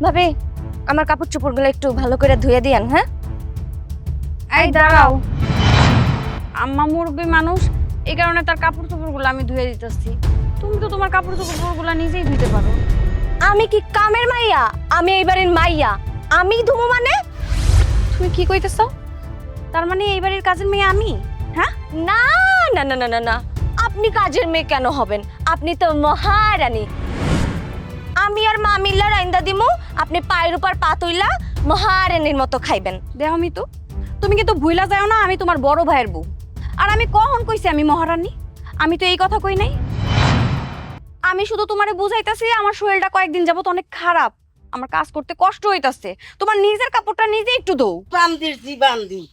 ভাবি আমার কাপড় চোপড়গুলো একটু ভালো করে ধুয়ে দিয়েন। হ্যাঁ এই দাঁড়াও, আম্মা মুরব্বী মানুষ, এই কারণে তার কাপড় চোপড়গুলো আমি ধুয়ে দিতেছি। তুমি তো তোমার কাপড় চোপড়গুলো নিজেই ধুইতে পারো। আমি কি কামের মাইয়া? আমি এই বাড়ির মাইয়া, আমি ধুমু মানে? তুমি কি কইতেছো? তার মানে এই বাড়ির কাজের মেয়ে আমি? হ্যাঁ না না না না না না, আপনি কাজের মেয়ে কেন হবেন? আপনি তো মহারানী। আমি আর মা মিল্লা রাইন্দা দিমু, আপনি পায়ের উপর পা তুইলা মহারানীর মতো খাইবেন। দেহ মিতু, তুমি কিন্তু ভুইলা যাও না আমি তোমার বড় ভাইয়ের বউ। আর আমি কখন কইছি আমি মহারানী? আমি তো এই কথা কই নাই। আমি শুধু তোমারে বুঝাইতাছি আমার শরীরটা কয়েকদিন যাবত অনেক খারাপ, আমার কাজ করতে কষ্ট হইতাছে। তোমার নিজের কাপড়টা নিজে একটু ধোও। বান্দির বান্দি,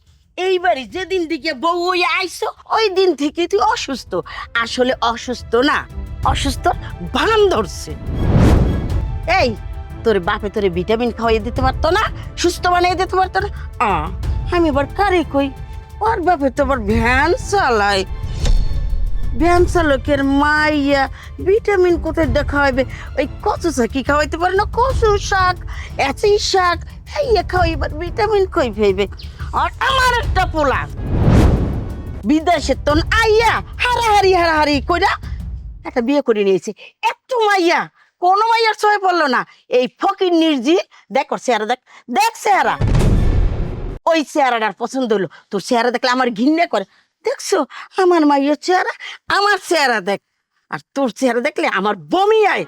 এইবারই যেদিন দিকে বউ ওই আইসো ওই দিন থেকে তুই অসুস্থ। আসলে অসুস্থ না, অসুস্থ ভান ধরছে। এই তোর বাপে তোরে ভিটামিন খাওয়াই দিতে পারতো না, সুস্থ বানিয়ে দিতে পারতো না? আমি এবার কারে কই, ওর বাপে তো আবার ভ্যান চালায়। ভ্যান চালকের মাইয়া ভিটামিন কোথায় দেখা হইবে? ওই কচু শাক কি খাওয়াইতে পারে না? কচু শাক, এচি শাক খাইয়া খাওয়াইবার ভিটামিন কই পাইবে? আর আমার একটা পোলা বিদেশে তো আইয়া হারাহারি কইরা একটা বিয়ে করে নিয়েছে। একটু মাইয়া কোনো মাইয়ার ছয় পড়লো না। এই ফকির নির্জি দেখ ওর চেহারা, দেখ দেখ চেহারা। ওই চেহারাটার পছন্দ হলো। তোর চেহারা দেখলে আমার ঘৃণা করে। দেখছো আমার মাইয়ের চেহারা, আমার চেহারা দেখ। আর তোর চেহারা দেখলে আমার বমি আয়।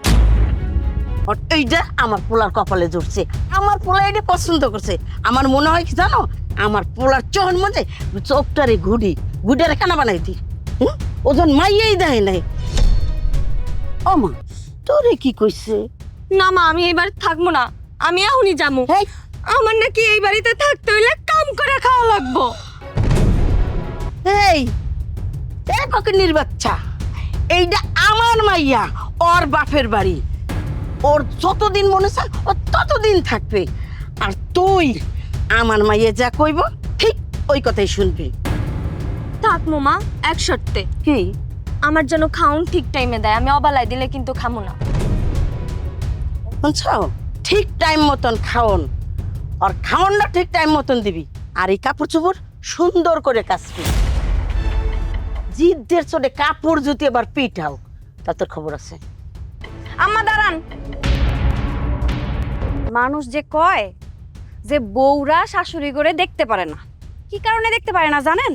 আর এইটা আমার পোলার কপালে জুটছে। আমার পোলা এটা পছন্দ করছে। আমার মনে হয় কি জানো, আমার পোলার চোখের মধ্যে চোখটারে ঘুডারে খানা বানাই দি। ওজন মাইয়াই দেয় নাই। ও মা, তোরে কি কইছে? না মা, আমি এই বাড়িতে থাকবো না, আমি এখনই যাবো। এই, আমার নাকি এই বাড়িতে থাকতে হইলে কাম করে খাওয়া লাগবো। এই ফকির বাচ্চা, এইটা আমার মাইয়া, ওর বাপের বাড়ি। ওর যতদিন মনে চায় ও ততদিন থাকবে। আর তুই আমার মাইয়া যা কইব ঠিক ওই কথাই শুনবি। থাক মোমা, এক শর্তে। কি? আমার জন্য খাউন ঠিক টাইমে দেয়, আমি অবালায় দিলে কিন্তু খামু না। বুঝছো? ঠিক টাইম মতন খাওন, আর খাওনটা ঠিক টাইম মতন দিবি। আর এই কাপড় চোপড় সুন্দর করে কাচবি। জিদ্দের চোটে কাপড় যদি আবার পিঠাও তা তোর খবর আছে। আম্মা দাঁড়ান। মানুষ যে কয় যে বউরা শাশুড়ি করে দেখতে পারে না, কি কারণে দেখতে পারে না জানেন?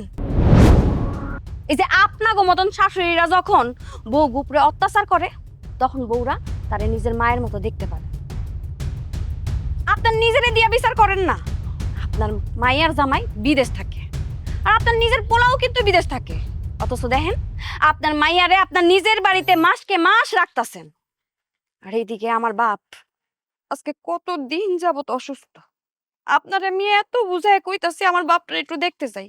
এই যে আপনাগো মতন শাশুড়িরা যখন বউ উপরে অত্যাচার করে তখন বউরা তারে নিজের মায়ের মতো দেখতে পারে। আপনার নিজেরে দিয়া বিচার করেন না। আপনার মায়ের জামাই বিদেশ থাকে আর আপনার নিজের পোলাও কিন্তু বিদেশ থাকে, অথচ দেখেন আপনার মাইয়ারে আপনার নিজের বাড়িতে মাসকে মাস রাখতাছেন। আর এইদিকে আমার বাপ আজকে কত দিন যাবত অসুস্থ। আপনার আমি এত বুঝায় কইতাছি আমার বাপটা একটু দেখতে চাই,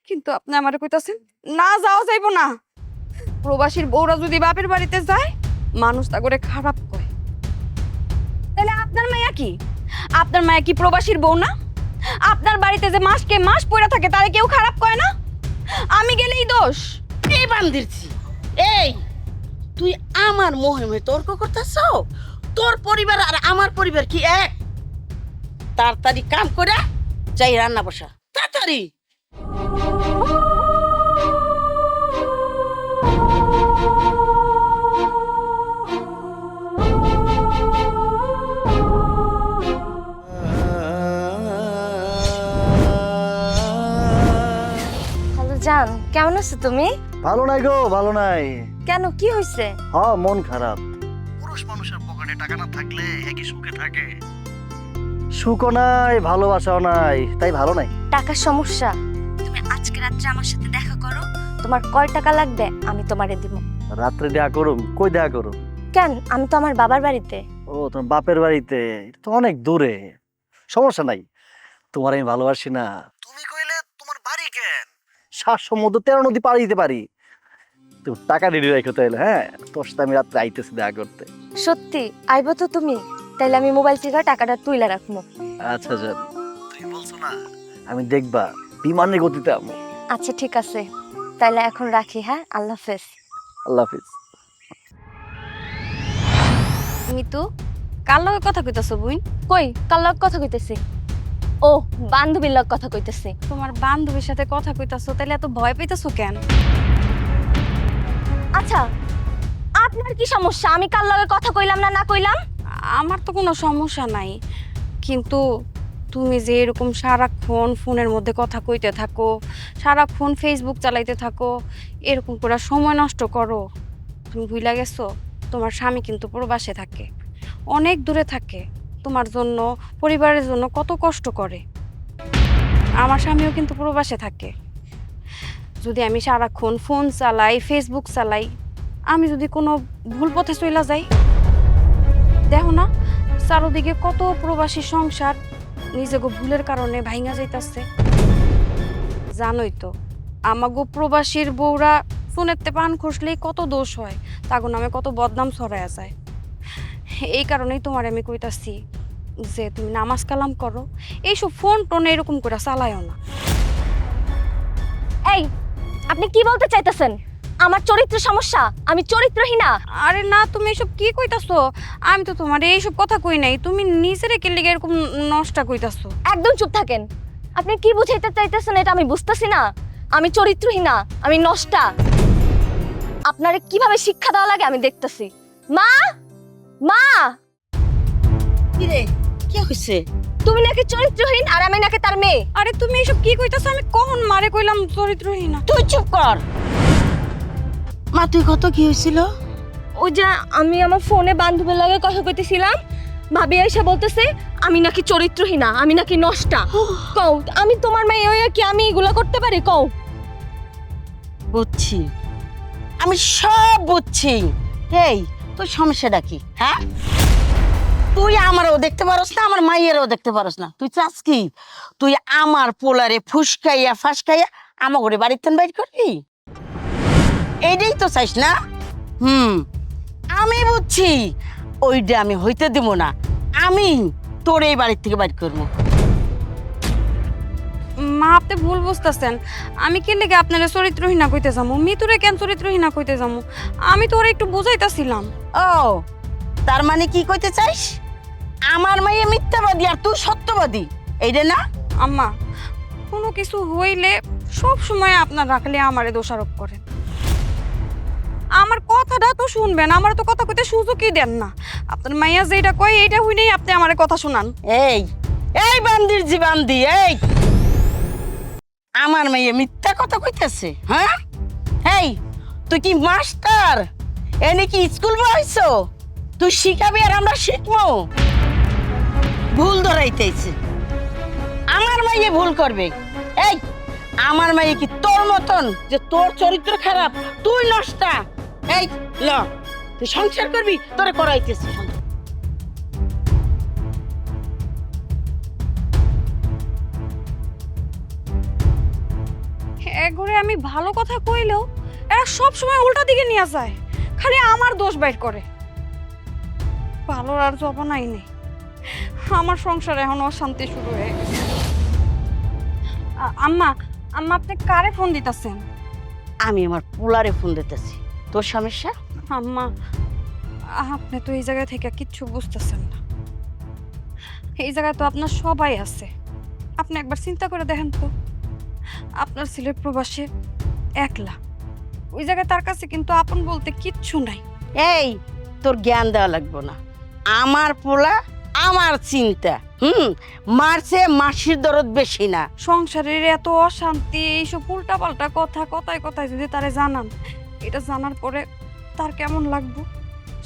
কিন্তু আপনি আমারে কইতাছেন না, যাওয়া যাইব না। প্রবাসীর বউরা যদি বাপের বাড়িতে যায় মানুষ তা করে খারাপ কয়। তাহলে আপনার মায়া কি? আপনার মায়া কি প্রবাসীর বউ না? আপনার বাড়িতে যে মাসকে মাস পড়ে থাকে তারে কেউ খারাপ কয় না? আমি গেলেই দোষ? এই বান্দিরছি, এই তুই আমার মোহে তর্ক করতেছ? তোর পরিবার আর আমার পরিবার কি এক? তাড়াতাড়ি কাম করে যাই রান্না বসা, তাড়াতাড়ি। হ্যালো জান, কেমন আছো তুমি? ভালো নাই গো, ভালো নাই। কেন, কি হয়েছে? মন খারাপ। পুরুষ মানুষের পকেটে টাকা না থাকলে একই সুখে থাকে? সুখও নাই, ভালোবাসাও নাই, তাই ভালো নাই। টাকার সমস্যা? তুমি আজকে রাত্রে আমার সাথে দেখা করো, তোমার কয় টাকা লাগবে আমি তোমারে দিব। রাত্রে দেখা করুম? কই দেখা করুম? কেন, আমি তো আমার বাবার বাড়িতে। ও, তোমার বাপের বাড়িতে? এটা তো অনেক দূরে। সমস্যা নাই, তোমার আমি ভালোবাসি না। তুমি কইলে তোমার বাড়ি কেন? 7 সমুদ্র 13 নদী পাড়ি দিতে পারি। তুমি টাকা রেডি রাখো তাইলে। হ্যাঁ, তোর সাথে আমি রাত্রে আইতেছি দেখা করতে। সত্যি আইবো তো তুমি? তাইলে আমি মোবাইল থেকে টাকাটা তুইলা রাখবো। আচ্ছা জান, তুমি বলছো না, আমি দেখবা বিমানের গতিতে আমি। আচ্ছা ঠিক আছে, তাইলে এখন রাখি। হ্যাঁ, আল্লাহ হাফেজ। আল্লাহ হাফিজ। মিতু, কার লগে কথা কইতাছো বুইন? কই কার লগ কথা কইতেছি? ও বান্ধবীর লগ কথা কইতেছি। তোমার বান্ধবীর সাথে কথা কইতাছো, তাইলে এত ভয় পাইতাছো কেন? আচ্ছা আপনার কি সমস্যা আমি কার লগে কথা কইলাম না না কইলাম? আমার তো কোনো সমস্যা নাই, কিন্তু তুমি যে এরকম সারাক্ষণ ফোনের মধ্যে কথা কইতে থাকো, সারাক্ষণ ফেসবুক চালাইতে থাকো, এরকম করে সময় নষ্ট করো, তুমি ভুইলা গেছো তোমার স্বামী কিন্তু প্রবাসে থাকে, অনেক দূরে থাকে, তোমার জন্য পরিবারের জন্য কত কষ্ট করে। আমার স্বামীও কিন্তু প্রবাসে থাকে। যদি আমি সারাক্ষণ ফোন চালাই, ফেসবুক চালাই, আমি যদি কোনো ভুল পথে চইলা যাই, দেখো না চারোদিকে কত প্রবাসী সংসার নিজেগো ভুলের কারণে ভাঙা যাইতাছে। জানোই তো আমাগো প্রবাসীর বউরা ফোনেতে পান খসলেই কত দোষ হয়, তাগো নামে কত বদনাম ছড়ায়া যায়। এই কারণেই তোমার আমি কইতাছি যে তুমি নামাজ কালাম করো, এইসব ফোন টোন এরকম করে চালায়ও না। এই আপনি কি বলতে চাইতেছেন? আমার চরিত্র সমস্যা? আমি চরিত্রহীনা? আরে না, তুমি এসব কি কইতাছো? আমি তো তোমার এইসব কথা কই নাই, তুমি নিজেরে কে লিগে এরকম নষ্ট কইতাছো? একদম চুপ থাকেন। আপনি কি বুঝাইতে চাইতেছেন এটা আমি বুঝতেছি না। আমি চরিত্রহীনা, আমি নষ্টা। আপনারে কিভাবে শিক্ষা দেওয়া লাগে আমি দেখতেছি। মা, মা, কি রে, কি হইছে? তুমি নাকি চরিত্রহীন আর আমি নাকি তার মেয়ে। আরে তুমি এসব কি কইতাছো? আমি কখন মারে কইলাম চরিত্রহীনা? তুই চুপ কর। মা তুই কত কি হয়েছিল? ওই যে আমি আমার ফোনে বান্ধবীর লগে কথা কইতেছিলাম, ভাবি এসে বলতেছে আমি নাকি চরিত্রহীনা, আমি নাকি নষ্টা। কও আমি তোমার মেয়ে হইয়া কি আমি এগুলা করতে পারি? কও। বুঝছি, আমি সব বুঝছি। এই তোর সমস্যাটা কি? হ্যাঁ, তুই আমারও দেখতে পারস না, আমার মাইয়েরও দেখতে পারস না। তুই চাস কি তুই আমার পোলারে ফুসকাইয়া ফাসকাইয়া আমার ঘরে বাড়িতে বাইর করবি? এইটাই তো চাইস না? আমি বুঝছি, ওইটা আমি হইতে দেব না। আমি তোর এই বাড়ির থেকে বাইর করবো। মা আপনি ভুল বুঝতেছেন। আমি কি লেগে আপনারা চরিত্রহীনা কইতে যাবো? মিতুরে কেন চরিত্রহীনা কইতে যাবো? আমি তো ওরা একটু বুঝাইতাছিলাম। ও তার মানে কি কইতে চাইস? আমার মাইয়া মিথ্যাবাদী আর তুই সত্যবাদী, এইটা না? আম্মা, কোনো কিছু হইলে সব সময় আপনার রাখলে আমারে দোষারোপ করেন। আমার কথাটা তো শুনবেন, আমার তো কথা কইতে সুযোগই দেন না। আপনার মাইয়া যেটা কয় এইটা হইলেই আপনি আমারে কথা শোনান। এই এই বান্দির জি বান্দি, এই আমার মেয়ে মিথ্যা কথা কইতেছে? হ্যাঁ, এই তুই কি মাস্টার? এনে কি স্কুল বসাইছো? তুই শিখাবি আর আমরা শিখবো? ভুল ধরাইতেছে। আমার মেয়ে ভুল করবে? এই আমার মেয়ে কি তোর মতন যে তোর চরিত্র খারাপ, তুই নষ্টা? এই ল তুই সংসার করবি, তোরে করাইতেছি সংসার। একঘরে আমি ভালো কথা কইলেও এরা সব সময় উল্টা দিকে নিয়ে যায়, খালি আমার দোষ বাইর করে। ভালোর আর জবানাই নেই। আমার সংসারে এখন অশান্তি শুরু হয়ে গেছে। আম্মা, আম্মা আপনি কারে ফোন দিতেছেন? আমি আমার পোলারে ফোন দিতেছি। তোর সমস্যা? আম্মা আপনি তো এই জায়গা থেকে কিচ্ছু বুঝতেছেন না। এই জায়গায় তো আপনার সবাই আছে। আপনি একবার চিন্তা করে দেখেন তো, আপনার ছেলে প্রবাসে একলা, ওই জায়গায় তার কাছে কিন্তু আপন বলতে কিচ্ছু নাই। এই তোর জ্ঞান দেওয়া লাগবে না। আমার পোলা আমার চিন্তা। মারছে মাসির দরদ বেশি না। সংসারের এত অশান্তি, এইসব উল্টা পাল্টা কথা কথায় কথায় যদি তারে জানান, এটা জানার পরে তার কেমন লাগবে?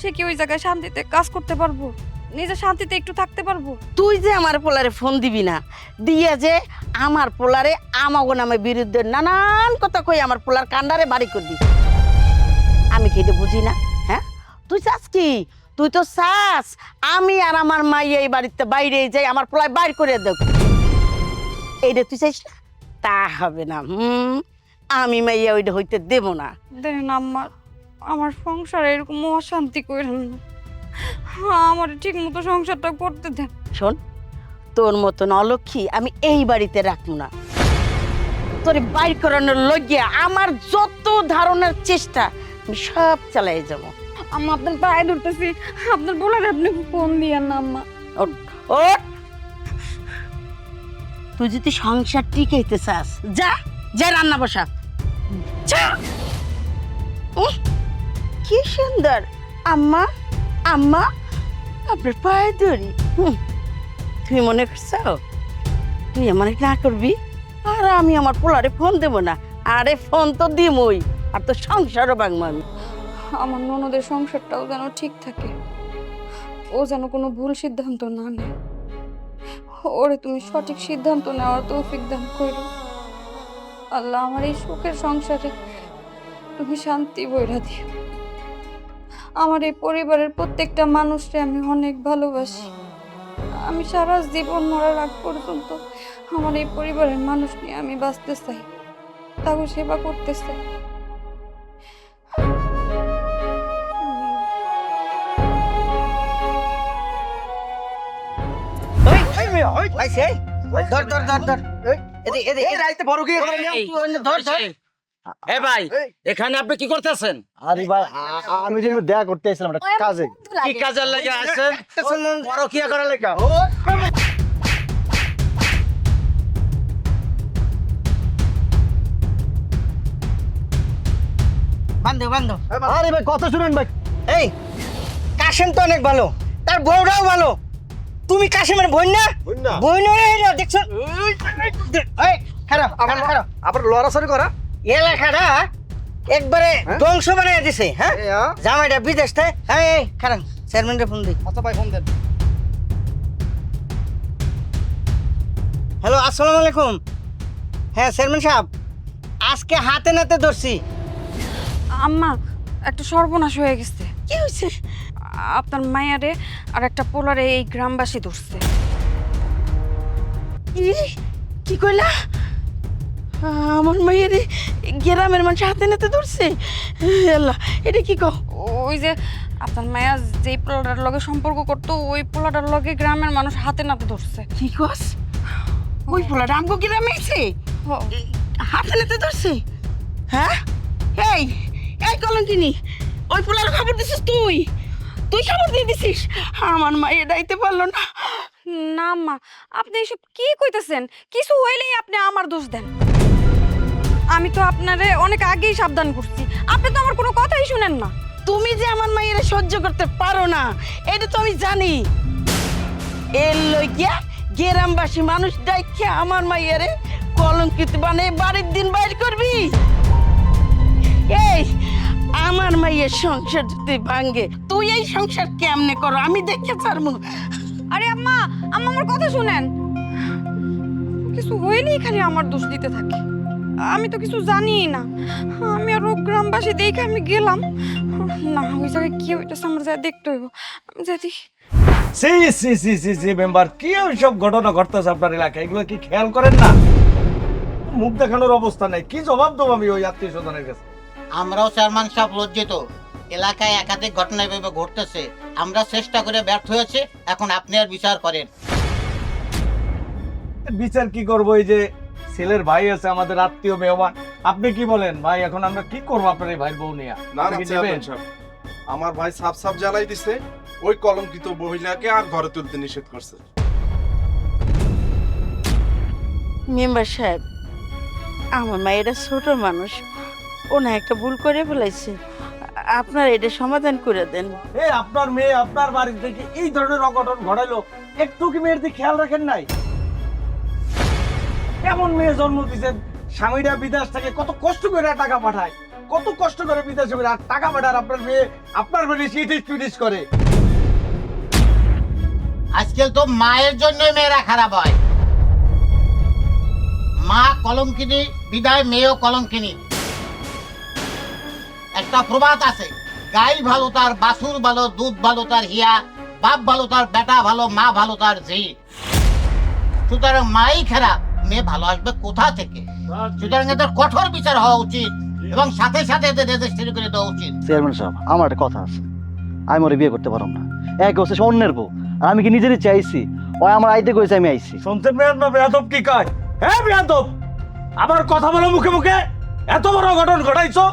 সে কি ওই জায়গায় শান্তিতে কাজ করতে পারবো? নিজে শান্তিতে একটু থাকতে পারবো? তুই যে আমার পোলারে ফোন দিবি না, দিয়ে যে আমার পোলারে আমাগো নামে বিরুদ্ধে নানান কথা কই আমার পোলার কান্ডারে বাড়ি করবি, আমি কি এটা বুঝি না? হ্যাঁ, তুই চাস কি? তুই তো চাস আমি আর আমার মাই এই বাড়িতে বাইরে যাই, আমার পোলায় বাইর করে দেব। এইটা তুই চাইস না? তা হবে না। আমি মাইয়া ওইটা হইতে দেব না। দেখেন আম্মা, আমার সংসারে এরকম অশান্তি করেন না। আমার ঠিক মতো সংসারটা করতে দেন। শোন, তোর মতন অলক্ষী আমি এই বাড়িতে রাখবো না। তোর বাইর করানোর লজ্ঞা আমার যত ধারণার চেষ্টা আমি সব চালাই যাব। আম্মা আপনার পায়ে ধরতেছি, আপনার বলার আপনি ফোন দিয়েন না আম্মা। ওঠ, ওঠ। তুই যদি সংসার টিকাইতে চাস যা, যা রান্না বসা যা। উহ, কি সুন্দর। আম্মা, আম্মা, আপনার পায়ে ধরি। তুই মনে করছো তুই আমার না করবি? আর আমি আমার পোলারে ফোন দেবো না? আরে ফোন তো দিমই, আর তো সংসারও ভাঙবো আমি। আমার ননদের সংসারটাও যেন ঠিক থাকে, ও যেন কোনো ভুল সিদ্ধান্ত না নেয়। ওরে তুমি সঠিক সিদ্ধান্ত নেওয়ার তৌফিক দান করো আল্লাহ। আমার এই সুখের সংসারে তুমি শান্তি বইরা দিও। আমার এই পরিবারের প্রত্যেকটা মানুষকে আমি অনেক ভালোবাসি। আমি সারা জীবন মরার আগ পর্যন্ত আমার এই পরিবারের মানুষ নিয়ে আমি বাঁচতে চাই, তাকে সেবা করতে চাই। ধর ধর ধর ধর। এদিকে এদিকে ধর ধর। এ ভাই, এখানে আপনি কি করতেছেন? আরে ভাই আমি যে দেখা করতে এসেছিলাম একটা কাজে। কি কাজের লাগে আসছেন? বড় কি করার লেখা? বান্ধব বান্ধব। আরে ভাই কথা শুনেন ভাই। এই কাশেম তো অনেক ভালো, তার বউটাও ভালো। তুমি কাশেমের বোন না? বোন হয়ে দেখছো? এই খারাপ আমার খারাপ আবার লড়াছড়ি করা। এলাকাটা একবারে ধ্বংস বানিয়ে দিছে। হ্যাঁ, জামাইটা বিদেশ থেকে। এই খারাপ চেয়ারম্যানকে ফোন দিই। আচ্ছা ভাই ফোন দেন। হ্যালো, আসসালামু আলাইকুম। হ্যাঁ চেয়ারম্যান সাহেব, আজকে হাতে নাতে ধরছি। আম্মা, একটা সর্বনাশ হয়ে গেছে। কি হয়েছে? আপনার মায়ারে আর একটা পোলারে এই গ্রামবাসী ধরছে। কি কইলা? আমার মেয়ের গ্রামের মানুষ হাতে নাতে ধরছে। আল্লাহ, এটা কি কও? ওই যে আপনার মায়া যেই পোলাটার লগে সম্পর্ক করতো, ওই পোলাটার লগে গ্রামের মানুষ হাতে নাতে ধরছে। কি কস? ওই পোলাটা আমগো গ্রামে আইছে, হাতে নাতে ধরছে? হ্যাঁ, এই এই কলঙ্কিনী, ওই পোলার খবর দিছিস তুই? তুই খবর দিয়ে দিছিস? আমার মা এড়াইতে পারলো না। না আম্মা, আপনি এসব কি কইতেছেন? কিছু হইলেই আপনি আমার দোষ দেন। আমি তো আপনারে অনেক আগেই সাবধান করছি, আপনি তো আমার কোনো কথাই শুনেন না। তুমি যে আমার মায়ের সহ্য করতে পারো না এটা তো আমি জানি। এর লইয়া গ্রামবাসী মানুষ ডাইকে আমার মাইয়ারে কলঙ্কিত বানিয়ে বাড়ির দিন বাইর করবি। এই আমার মাইয়ের সংসার যদি ভাঙ্গে তুই এই সংসার কেমনে করো আমি দেখে ছাড়বো। আরে আম্মা, আম্মা আমার কথা শুনেন। কিছু হইলেই খালি আমার দোষ দিতে থাকে। আমি তো কিছু জানিই না। আমি আর ও গ্রামবাসী দেখে আমি গেলাম না, ওই জায়গায় কি হইতেছে আমার যা দেখতে হইব। আমি যাই দেখি। C C C C C member, কি সব ঘটনা ঘটতেছে আপনার এলাকায়? এগুলো কি খেয়াল করেন না? মুখ দেখানোর অবস্থা নাই, কি জবাব দেবো আমি ওই আত্মীয় স্বজনের কাছে? আমরাও চেয়ারম্যান সাহেব লজ্জিত। এলাকায় একাধিক ঘটনা এভাবে ঘটতেছে, আমরা চেষ্টা করে ব্যর্থ হয়েছে। এখন আপনি আর বিচার করেন। বিচার কি করবো? এই যে ছেলের ভাই আছে আমাদের আত্মীয় মেহমান, আপনি কি বলেন ভাই? এখন আমরা কি করবো আপনার এই ভাই বউ নিয়ে? না না চেয়ারম্যান সাহেব, আমার ভাই সাফ সাফ জানাই দিছে ওই কলঙ্কিত মহিলাকে আর ঘরে তুলতে নিষেধ করছে। মেম্বার সাহেব, আমার মা এটা ছোট মানুষ, ও না একটা ভুল করে ফেলাইছে, আপনার এটা সমাধান করে দেন। এই আপনার মেয়ে আপনার বাড়ি থেকে এই ধরনের অঘটন ঘটাইলো, একটু কি মেয়ের দিকে খেয়াল রাখেন নাই? এমন মেয়ে জন্ম দিচ্ছেন, স্বামীরা বিদেশ থেকে কত কষ্ট করে টাকা পাঠায়, কত কষ্ট করে বিদেশে করে টাকা পাঠায়, আপনার মেয়ে আপনার বাড়ি সিটিস পিটিস করে। আজকাল তো মায়ের জন্যই মেয়েরা খারাপ হয়। মা কলঙ্কিনী বিদায় মেয়েও কলঙ্কিনী। একটা প্রবাদ আছে, গাই ভালো তার বাছুর ভালো, দুধ ভালো তার হিয়া, বাপ ভালো তার বেটা ভালো, মা ভালো তার ঝি। সুতরাং মাই খারাপ, মেয়ে ভালো আসবে কোথা থেকে? সুতরাং এদের কঠোর বিচার হওয়া উচিত এবং সাথে সাথে এদের রেজিস্ট্রি করে দেওয়া উচিত। চেয়ারম্যান সাহেব, আমার একটা কথা আছে, আমি ওরে বিয়ে করতে পারব না। এক হচ্ছে সে অন্যের বউ, আর আমি কি নিজেরই চাইছি? ও আমার আইতে কইছে, আমি আইছি। শুনতে মেয়ের না বেয়াদব কি কয়? হ্যাঁ বেয়াদব, আবার কথা বলো মুখে মুখে, এত বড় ঘটন ঘটাইছো।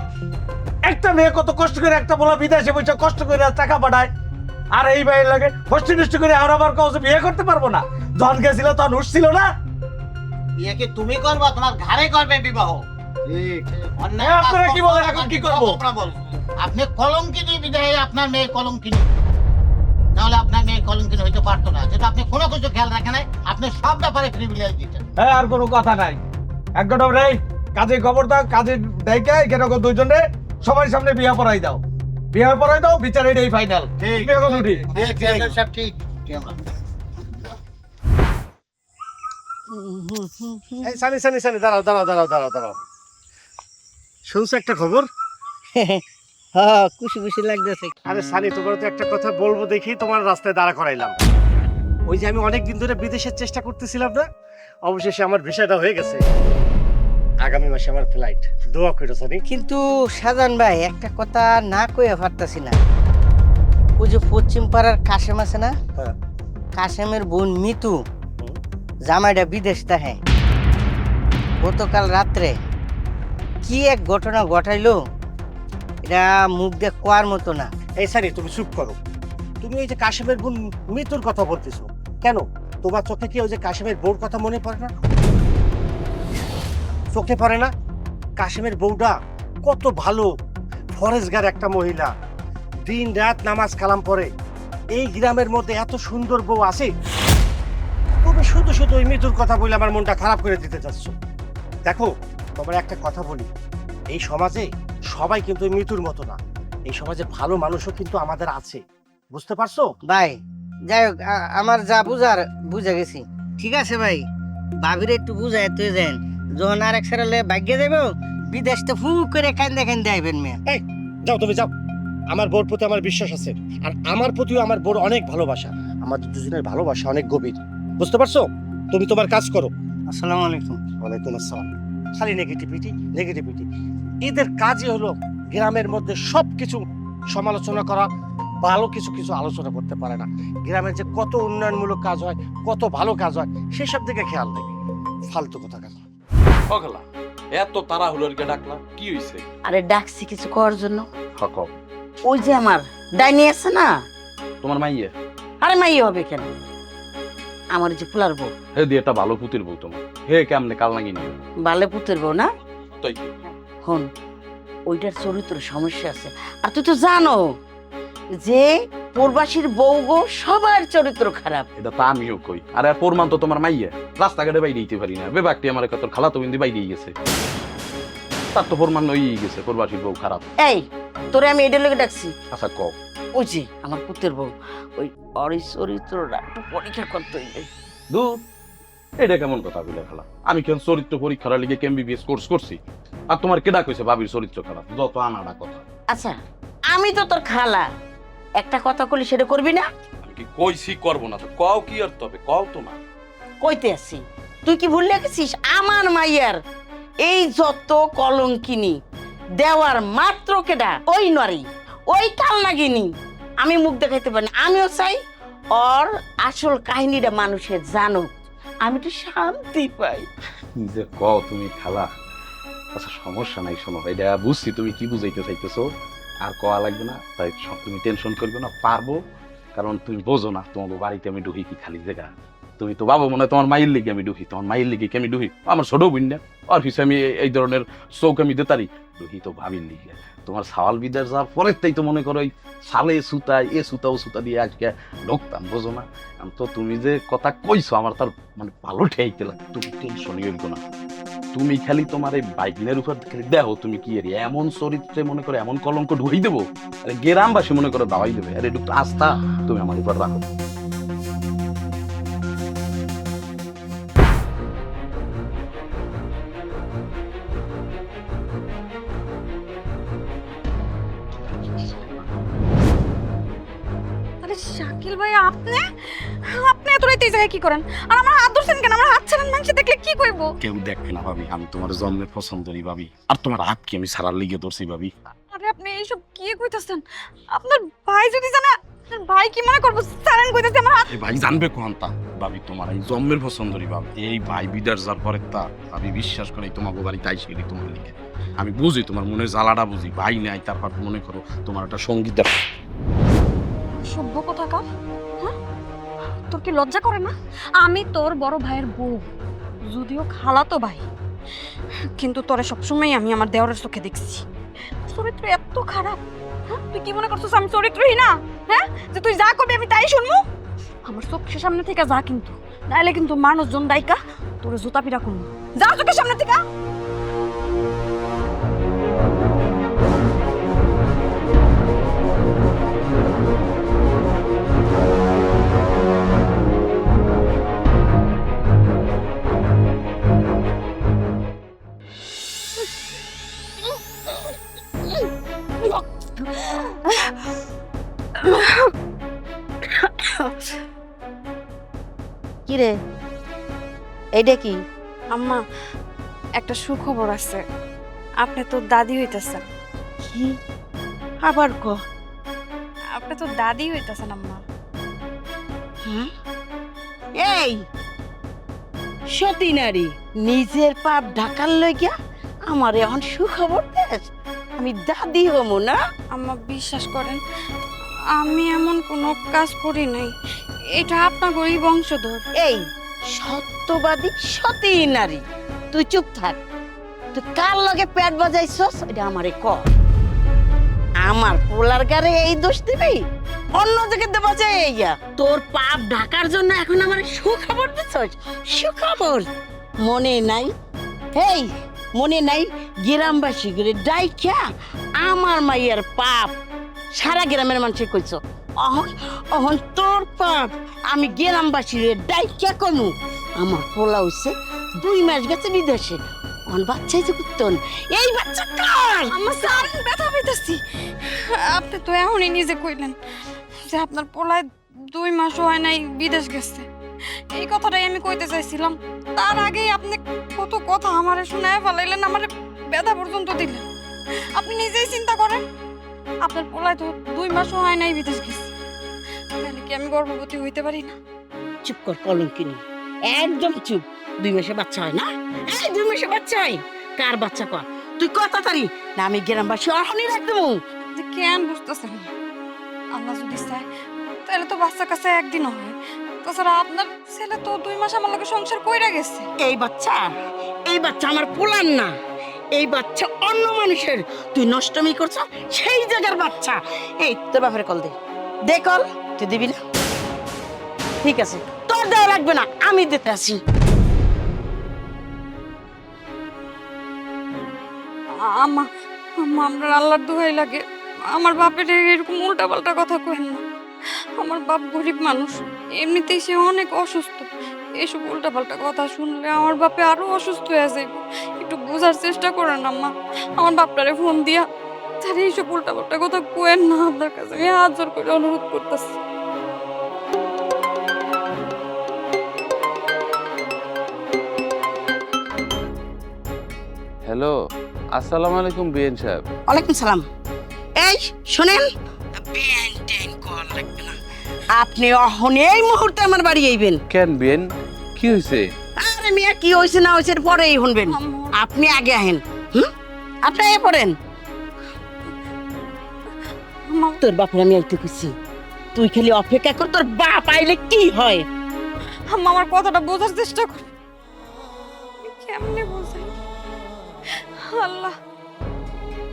একটা মেয়ে কত কষ্ট করে একটা বলা বিদেশে বসে কষ্ট করে টাকা পাঠায়, আর এই ভাই লাগে কষ্ট নষ্ট করে আর আবার কাউকে বিয়ে করতে পারবো না। যখন গেছিল তখন উঠছিল না। বিয়ে কি তুমি করবা, তোমার ঘরে করবে বিবাহ। অন্যায় হ্যাঁ, আপনারা কাজ কি বলেন, করবো, এখন কি করবো? আপনারা বলুন। আপনি কলঙ্কিনী বিদায় আপনার মেয়ে কলঙ্কিনী, নাহলে আপনার মেয়ে কলঙ্কিনী হইতে পারতো না। যেটা আপনি কোনো কিছু খেয়াল রাখেন নাই, আপনি সব ব্যাপারে প্রিভিলেজ দিচ্ছেন। হ্যাঁ, আর কোনো কথা নাই। এক ঘন্টা রে কাজে খবর দাও, কাজে ডাইকে কেন দুইজন রে সবার সামনে বিয়া পড়াই দাও, বিয়া পড়াই দাও, বিচার এটাই ফাইনাল। ঠিক। সব ঠিক। এই সানি সানি সানি, দাঁড়াও দাঁড়াও দাঁড়াও দাঁড়াও দাঁড়াও। শুনছো একটা খবর? হ্যাঁ, খুশি খুশি লাগতেছে। আরে সানি, তোমার তো একটা কথা বলবো দেখি তোমার রাস্তায় দাঁড়া করাইলাম। ওই যে আমি অনেকদিন ধরে বিদেশের চেষ্টা করতেছিলাম না, অবশেষে আমার ভিসাটা হয়ে গেছে। আগামী মাসে আমার ফ্লাইট। দোয়া করো সানি। কিন্তু সাজান ভাই, একটা কথা না কইয়া পারতাছি না। ওই যে পশ্চিম পাড়ার কাশেম আছে না, হ্যাঁ। কাশেমের বোন মিতু জামাইটা বিদেশ তাহে। গতকাল রাত্রে কি এক ঘটনা ঘটাইলো, এটা মুখ দিয়ে কোয়ার মতো না। এই সানি, তুমি চুপ করো। তুমি এই যে কাশেমের বোন মৃত্যুর কথা বলতেছো কেন? তোমার চোখে কি ওই যে কাশেমের বউর কথা মনে পড়ে না? চোখে পড়ে না? কাশেমের বউটা কত ভালো, ফরেজগার একটা মহিলা, দিন রাত নামাজ কালাম পড়ে। এই গ্রামের মধ্যে এত সুন্দর বউ আছে, তুমি শুধু শুধু ওই মৃত্যুর কথা বলে আমার মনটা খারাপ করে দিতে চাচ্ছ। দেখো, তোমার একটা কথা বলি, এই সমাজে সবাই কিন্তু ওই মৃত্যুর মতো না। এই সমাজে ভালো মানুষও কিন্তু আমাদের আছে, বুঝতে পারছো? ভাই যাই হোক, আমার যা বুঝার বুঝে গেছি। ঠিক আছে ভাই, ভাবিরে একটু বুঝাই তুই যান, যখন আর এক সারালে ভাগ্যে যাইব বিদেশটা ফু করে কান্দে কান্দে আইবেন মেয়ে। এই যাও, তুমি যাও। আমার বোর প্রতি আমার বিশ্বাস আছে, আর আমার প্রতিও আমার বোর অনেক ভালোবাসা। আমাদের দুজনের ভালোবাসা অনেক গভীর, বুঝতে পারছো? তুমি তোমার কাজ করো। আসসালামু আলাইকুম। ওয়ালাইকুম আসসালাম। খালি নেগেটিভিটি নেগেটিভিটি। এদের কাজই হলো গ্রামের মধ্যে সবকিছু সমালোচনা করা, ভালো কিছু কিছু আলোচনা করতে পারে না। গ্রামের যে কত উন্নয়নমূলক কাজ হয়, কত ভালো কাজ হয়, সেসব দিকে খেয়াল নেই। ফালতু কথা কেন? পাগলা এত তারা হলো কে ডাকলা, কি হইছে? আরে ডাকছি কিছু করার জন্য। হক ওই যে আমার ডাইনি আছে না, তোমার মাইয়ে আরে মাই হবে কেন, আমার যে পোলার বউ, হে দিয়ে একটা ভালো পুতির বউ তোমার, হে কেমনে কাল নাগি নিয়ে বালে পুতের বউ না। তাই কি? হন, ওইটার চরিত্র সমস্যা আছে। আর তুই তো জানো যে প্রবাসীর বউ গো সবার চরিত্র খারাপ। এটা তো আমিও কই। আরে আর প্রমাণ তো তোমার মাইয়ে, রাস্তাঘাটে বাইরে দিতে পারি না, বেবাকটি আমার কত খালা তো বিন্দি বাইরে গেছে, তার তো প্রমাণ হয়েই গেছে প্রবাসীর বউ খারাপ। এই তোরে আমি এটার লোকে ডাকছি, আচ্ছা কও। ওই যে আমার পুতের বউ, ওই ওর চরিত্রটা একটু পরীক্ষা করতে হইবে। দূর, এটা কেমন কথা বলে খালা? আমি কেন চরিত্র পরীক্ষার লিগে এমবিবিএস কোর্স করছি, আর তোমার কেডা কইছে ভাবির চরিত্র খারাপ? যত আনাড়া কথা। আচ্ছা, আমি তো তোর খালা, একটা কথা কইলি সেটা করবি না? আমি কি কইছি করবো না? তো কও কি আর তবে কও তো না। কইতে আসি, তুই কি ভুলে গেছিস আমার মাইয়ার এই যত কলঙ্কিনী দেওয়ার মাত্র কেডা ওই নারী, ওই কালনাগিনী। আমি মুখ দেখাইতে পারি না, আমিও চাই ওর আসল কাহিনীটা মানুষের জানুক, আমি তো শান্তি পাই। যে কও তুমি খালা। আচ্ছা সমস্যা নাই, শোনো এটা বুঝছি তুমি কি বুঝাইতে চাইতেছো, আর কওয়া লাগবে না। তাই তুমি টেনশন করবে না, পারবো। কারণ তুমি বোঝো না তোমার বাড়িতে আমি ঢুকি কি খালি জায়গা। তুমি তো বাবা মনে হয় তোমার মায়ের লিগে আমি ঢুকি, তোমার মায়ের লিগে কি আমি ঢুকি? আমার ছোট বোন না, আর কিছু আমি এই ধরনের চৌক আমি দিতারি ঢুকি তো ভাবির লিগে। তোমার সাওয়াল বিদার যাওয়ার পরের তাই তো মনে করো এই সালে সুতায় এ সুতা ও সুতা দিয়ে আজকে ঢুকতাম, বোঝো না? তো তুমি যে কথা কইছো আমার তার মানে ভালো ঠেইতে লাগে। তুমি টেনশনই হইব না, তুমি খালি তোমার এই বাইকিনের উপর খালি দেখো তুমি কি এর এমন চরিত্রে মনে করো এমন কলঙ্ক ঢুকাই দেবো, আরে গ্রামবাসী মনে করো দাওয়াই দেবে। আরে একটু আস্থা তুমি আমার উপর রাখো। আরে শাকিল ভাই, আপনি আপনি এত রাতে এই জায়গায় কি করেন? আর আমার হাত ধরছেন কেন? আমার হাত ছাড়েন, মানুষ দেখলে কি কইবো? কেউ দেখবে না ভাবি, আমি তোমার জন্মের পছন্দরই ভাবি, আর তোমার হাত কি আমি সারার লিগে ধরছি ভাবি। আরে আপনি এইসব কি কইতাছেন? আপনার ভাই যদি জানা। আপনার ভাই কি মনে করবো সারেন কইতেছে আমার হাত। এই ভাই জানবে কোনটা ভাবি তোমার এই জন্মের পছন্দরই ভাব এই ভাই বিদার যার পরে তা আমি বিশ্বাস করি তোমাকে বাড়িতে আইসি তোমার লিখে আমি বুঝি তোমার মনের জ্বালাটা বুঝি ভাই নাই তারপর মনে করো তোমার একটা সঙ্গীত সভ্য কোথাকার, হ্যাঁ? তোর কি লজ্জা করে না? আমি তোর বড় ভাইয়ের বউ, যদিও খালাতো ভাই, কিন্তু তোরে সবসময় আমি আমার দেওরের চোখে দেখছি। চরিত্র এত খারাপ, হ্যাঁ? তুই কি মনে করছিস আমি চরিত্রহীন না? হ্যাঁ, যে তুই যা করবি আমি তাই শুনবো? আমার চোখের সামনে থেকে যা, কিন্তু নাইলে কিন্তু মানুষজন ডাইকা তোরে জুতা পিটা করবো। যা চোখের সামনে থেকে। কি রে, এইটা কি? আম্মা, একটা সুখবর আছে। আপনি তো দাদি হইতেছেন। কি আবার ক? আপনি তো দাদি হইতেছেন আম্মা। হ্যাঁ? এই সতী নারী নিজের পাপ ঢাকার লইগা আমার এখন সুখবর দেশ, আমি দাদি হমু না? আম্মা বিশ্বাস করেন, আমি এমন কোনো কাজ করি নাই। এটা আপনারই বংশধর। এই সত্যবাদী সতী নারী, তুই চুপ থাক। তুই কার লগে পেট বাজাইছস এটা আমারে ক। আমার পোলার গারে এই দোষ দিবি, অন্য জায়গাতে বাজাই ইয়া। তোর পাপ ঢাকার জন্য এখন আমার সুখবর দিছস? সুখবর মনে নাই? এই মনে নাই গ্রামবাসী করে ডাইকা আমার মাইয়ার পাপ সারা গ্রামের মানুষে কইছ? অহন অহন তোর পাপ আমি গ্রামবাসীরে ডাইকা কমু। আমার পোলা হইছে 2 মাস গেছে বিদেশে, অন বাচ্চাই যে কুত্তন। এই বাচ্চা কার? আমার সান ব্যথা পাইতাছি। আপনি তো এখনই নিজে কইলেন যে আপনার পোলায় 2 মাসও হয় নাই বিদেশ গেছে। এই কথাটাই আমি কইতে চাইছিলাম। তার আগেই আপনি কত কথা আমারে শোনায় ফেলাইলেন, আমার ব্যথা পর্যন্ত দিলেন। আপনি নিজেই চিন্তা করেন, আপনার পোলায় তো 2 মাসও হয় নাই বিদেশ গেছে। তাহলে কি আমি গর্ভবতী হইতে পারি না? চুপ কর কলঙ্কিনী, একদম চুপ। 2 মাসে বাচ্চা হয় না? এই 2 মাসে বাচ্চা হয়? কার বাচ্চা কর? তুই কথা তারি না আমি গ্রামবাসী অহনি রাখবো। যে কেন বুঝতেছেন না? আল্লাহ যদি চায় তাহলে তো বাচ্চা কাছে একদিনও হয়। তাছাড়া আপনার ছেলে তো 2 মাস আমার লগে সংসার কইরা গেছে। এই বাচ্চা আমার পোলার না, এই বাচ্চা অন্য মানুষের। তুই নষ্টমি করছ সেই জায়গার বাচ্চা। এই তোর বাপের কল দে, দে কল। তুই দিবি না? ঠিক আছে, তোর দেওয়া লাগবে না, আমি দিতে আসি। আম্মা, আম্মা, আপনার আল্লাহর দোহাই লাগে আমার বাপের এরকম উল্টাপাল্টা কথা কইেন না। আমার বাপ গরিব মানুষ, এমনিতেই সে অনেক অসুস্থ। এসব উল্টাপাল্টা কথা শুনলে আমার বাপে আরো অসুস্থ হয়ে যাইব। একটু বোঝার চেষ্টা করেন আম্মা। আমার বাপটারে ফোন দিয়া তার এইসব উল্টাপাল্টা কথা কইেন না। আপনার কাছে আমি হাত জোর করে অনুরোধ করতেছি। হ্যালো, আসসালামু আলাইকুম বিএন সাহেব। ওয়ালাইকুম সালাম। এই শোনেন, বেন টেন কল লাগবে না। আপনি অহন এই মুহূর্তে আমার বাড়ি আইবেন। কেন বিএন, কি হয়েছে? আরে মিয়া, কি হয়েছে না হয়েছে পরেই শুনবেন। আপনি আগে আহেন। আপনি আগে পড়েন। তোর বাপের আমি আইতে কইছি, তুই খালি অপেক্ষা কর, তোর বাপ আইলে কি হয়। আম্মা, আমার কথাটা বোঝার চেষ্টা কর। কেমনে বোঝাই? আল্লাহ,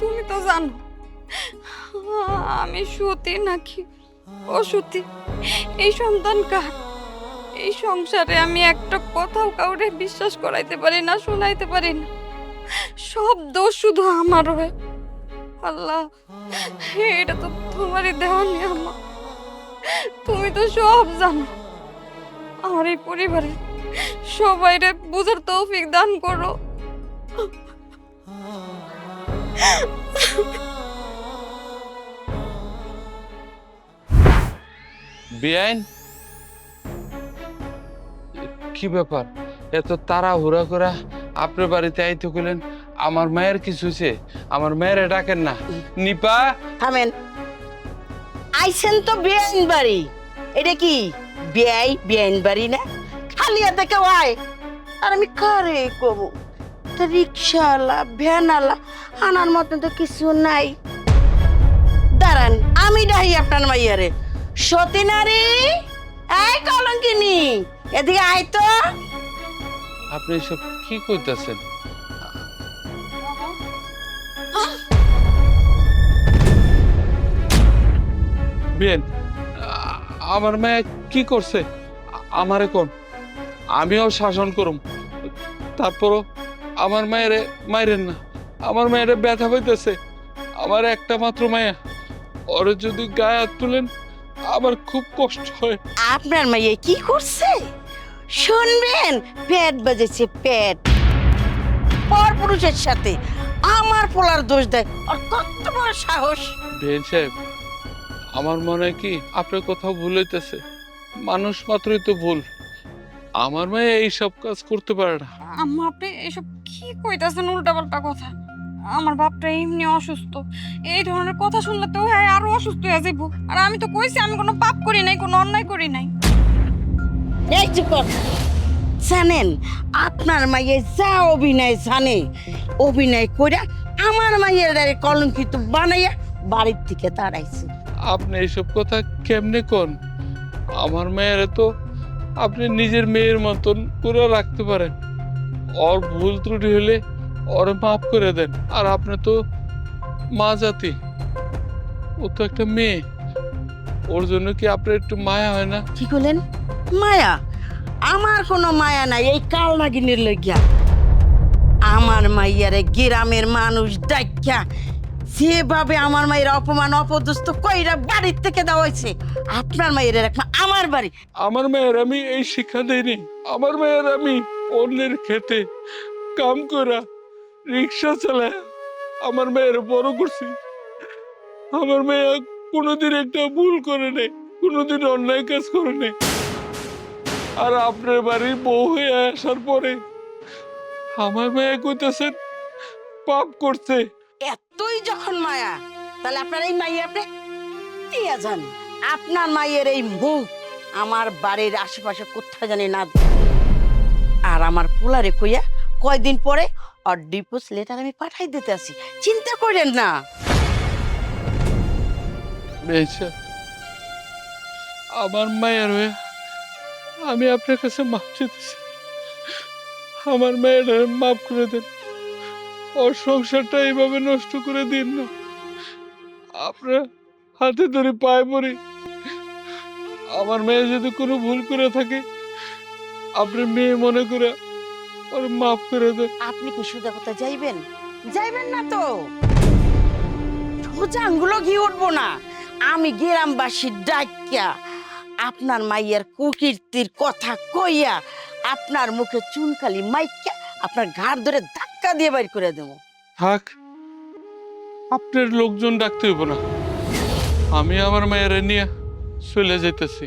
তুমি তো জানো আমি সতী নাকি অসতী। এই সন্তান কার? এই সংসারে আমি একটা কথাও কাউরে বিশ্বাস করাইতে পারি না, শোনাইতে পারি না। সব দোষ শুধু আমার হয়। আল্লাহ, এটা তো তোমারই দেওয়া নেই আম্মা। তুমি তো সব জানো। আমার এই পরিবারে সবাইরে বুঝার তৌফিক দান করো। বিআইন, কি ব্যাপার? এত তাড়াহুড়া করে আপনার বাড়িতে আইতে কইলেন, আমার মায়ের কিছু হয়েছে? আমার মায়ের ডাকেন না। নিপা, থামেন। আইছেন তো বেআইন বাড়ি। এটা কি বেআইন বাড়ি না? খালি হাতে কেউ আয়? আর আমি কারে কব? তা রিক্সাওয়ালা ভ্যানওয়ালা আনার মতন তো কিছু নাই। দাঁড়ান, আমি ডাহি আপনার মাইয়ারে। সতী নারী, এই কলঙ্কিনী, এদিকে আয় তো। আপনি এসব কি কইতাছেন? বেন, আমার মেয়ে কি করছে? আমারে কোন, আমিও শাসন করুম, তারপরও আমার মায়েরে মাইরেন না। আমার মায়েরে ব্যথা পাইতেছে। আমার একটা মাত্র মায়া, ওরে যদি গায়ে হাত তুলেন আমার খুব কষ্ট হয়। আপনার মাইয়া কি করছে শুনবেন? পেট বাজেছে, পেট। পর পুরুষের সাথে আমার পোলার দোষ দেয়, আর কত বড় সাহস! বেন সাহেব, আমার মনে হয় কি আপনার কোথাও ভুল হইতেছে। মানুষ মাত্রই তো ভুল। আমার মেয়ে এইসব কাজ করতে পারে না। আম্মা আপনি এসব কি কইতাছেন উল্টাপাল্টা কথা? আমার বাপটা এমনি অসুস্থ, এই ধরনের কথা শুনলে তো হ্যাঁ আরো অসুস্থ হয়ে যাইব। আর আমি তো কইছি আমি কোনো পাপ করি নাই, কোনো অন্যায় করি নাই। এই চুপ কর। জানেন আপনার মাইয়ে যা অভিনয় জানে, অভিনয় কইরা আমার মাইয়ের কলঙ্কিত বানাইয়া বাড়ির থেকে তাড়াইছে। আপনি এইসব কথা কেমনে কোন? আমার মেয়ের তো আপনি নিজের মেয়ের মতন করে রাখতে পারেন। ওর ভুল ত্রুটি হলে ওরে মাফ করে দেন। আর আপনি তো মা জাতি, ও তো একটা মেয়ে, ওর জন্য কি আপনার একটু মায়া হয় না? কি করলেন? মায়া? আমার কোনো মায়া নাই এই কাল নাগিনের লইগিয়া। আমার মাইয়ারে গ্রামের মানুষ ডাক্কা যেভাবে আমার মায়ের অপমান অপদস্থ কইরা বাড়ির থেকে দেওয়া হয়েছে, আপনার মায়ের রাখা আমার বাড়ি। আমার মেয়ের আমি এই শিক্ষা দেইনি। আমার মেয়ের আমি অন্যের খেতে কাম করা, রিক্সা চালায় আমার মেয়ের বড় করছি। আমার মেয়ে কোনোদিন একটা ভুল করে নেই, কোনোদিন অন্যায় কাজ করে নেই। আর আপনার বাড়ির বউ হয়ে আসার পরে আমার মেয়ে কইতেছেন পাপ করছে। এতই যখন মায়া, তাহলে আপনার এই মাইয়া আপনি দিয়া যান। আপনার মায়ের এই মুখ আমার বাড়ির আশেপাশে কোথাও জানি না দেয়। আর আমার পোলারে কইয়া কয়দিন পরে আর ডিপোজ লেটার আমি পাঠাই দিতে আসি, চিন্তা করেন না। বেচা, আমার মায়ের হয়ে আমি আপনার কাছে মাপ চেয়েছি। আমার মেয়ের মাফ করে দেন। ওর সংসারটা এইভাবে নষ্ট করে দিন না। আপনার হাতে ধরে পায়ে পড়ি, আমার মেয়ে যদি কোনো ভুল করে থাকে আপনার মেয়ে মনে করে ওর মাফ করে দেন। আপনি কি সোজা কথা যাইবেন? যাইবেন না তো, সোজা আঙ্গুলো ঘি উঠবো না। আমি গ্রামবাসী ডাকিয়া আপনার মাইয়ের কুকীর্তির কথা কইয়া আপনার মুখে চুনকালি মাইকা আপনার ঘাড় ধরে ধাক্কা দিয়ে বাইর করে দেবো। থাক, আপনার লোকজন ডাকতে হইব না। আমি আমার মেয়ের নিয়ে চলে যেতেছি।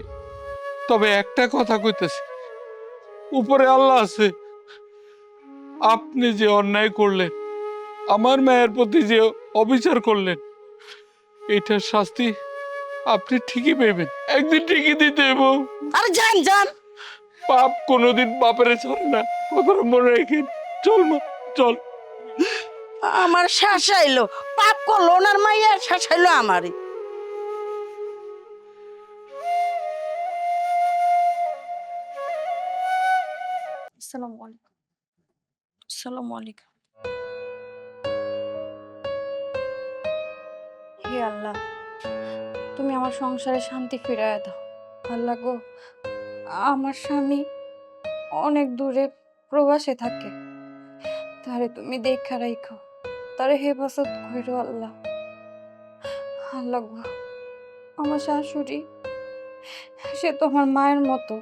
তবে একটা কথা কইতেছি, উপরে আল্লাহ আছে। আপনি যে অন্যায় করলেন, আমার মেয়ের প্রতি যে অবিচার করলেন, এটার শাস্তি আপনি ঠিকই পাইবেন, একদিন ঠিকই দিতে হইব। আরে যান যান, পাপ কোনোদিন বাপের ছাড়ে না, কথাটা মনে রেখেন। চল মা, চল। আমার শাসাইলো, পাপ করলো ওনার মাইয়ার, শাসাইলো আমারই। আসসালামু আলাইকুম। আসসালামু আলাইকুম। হে আল্লাহ, তুমি আমার সংসারে শান্তি ফিরাইয়া দাও। আল্লাহ গো, আমার স্বামী অনেক দূরে প্রবাসে থাকে, তারে তুমি দেখা রাখো, তারে হেফাজত করো আল্লাহ। আল্লাহ গো, আমার শাশুড়ি সে তো আমার মায়ের মতো,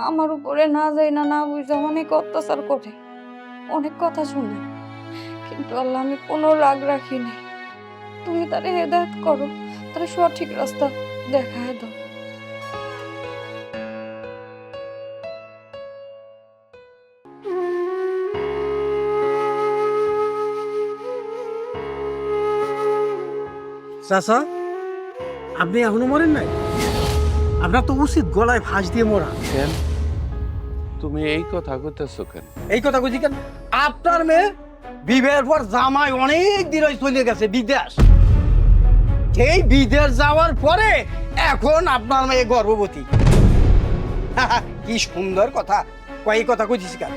আমার উপরে না যায় না বুঝে অনেক অত্যাচার করে, অনেক কথা শুনে, কিন্তু আল্লাহ আমি কোনো রাগ রাখিনি। তুমি তারে হেদায়েত করো, তারে সঠিক রাস্তা দেখায় দাও। চাচা, আপনি এখনো মরেন নাই? আপনার তো উচিত গলায় ফাঁস দিয়ে মরা। কেন তুমি এই কথা কইতেছো কেন? এই কথা কইছি কেন? আপনার মেয়ে বিবাহের পর জামাই অনেক দিন চলে গেছে বিদেশ। সেই বিদেশ যাওয়ার পরে এখন আপনার মেয়ে গর্ভবতী। কি সুন্দর কথা কয় কথা কইছিস কেন?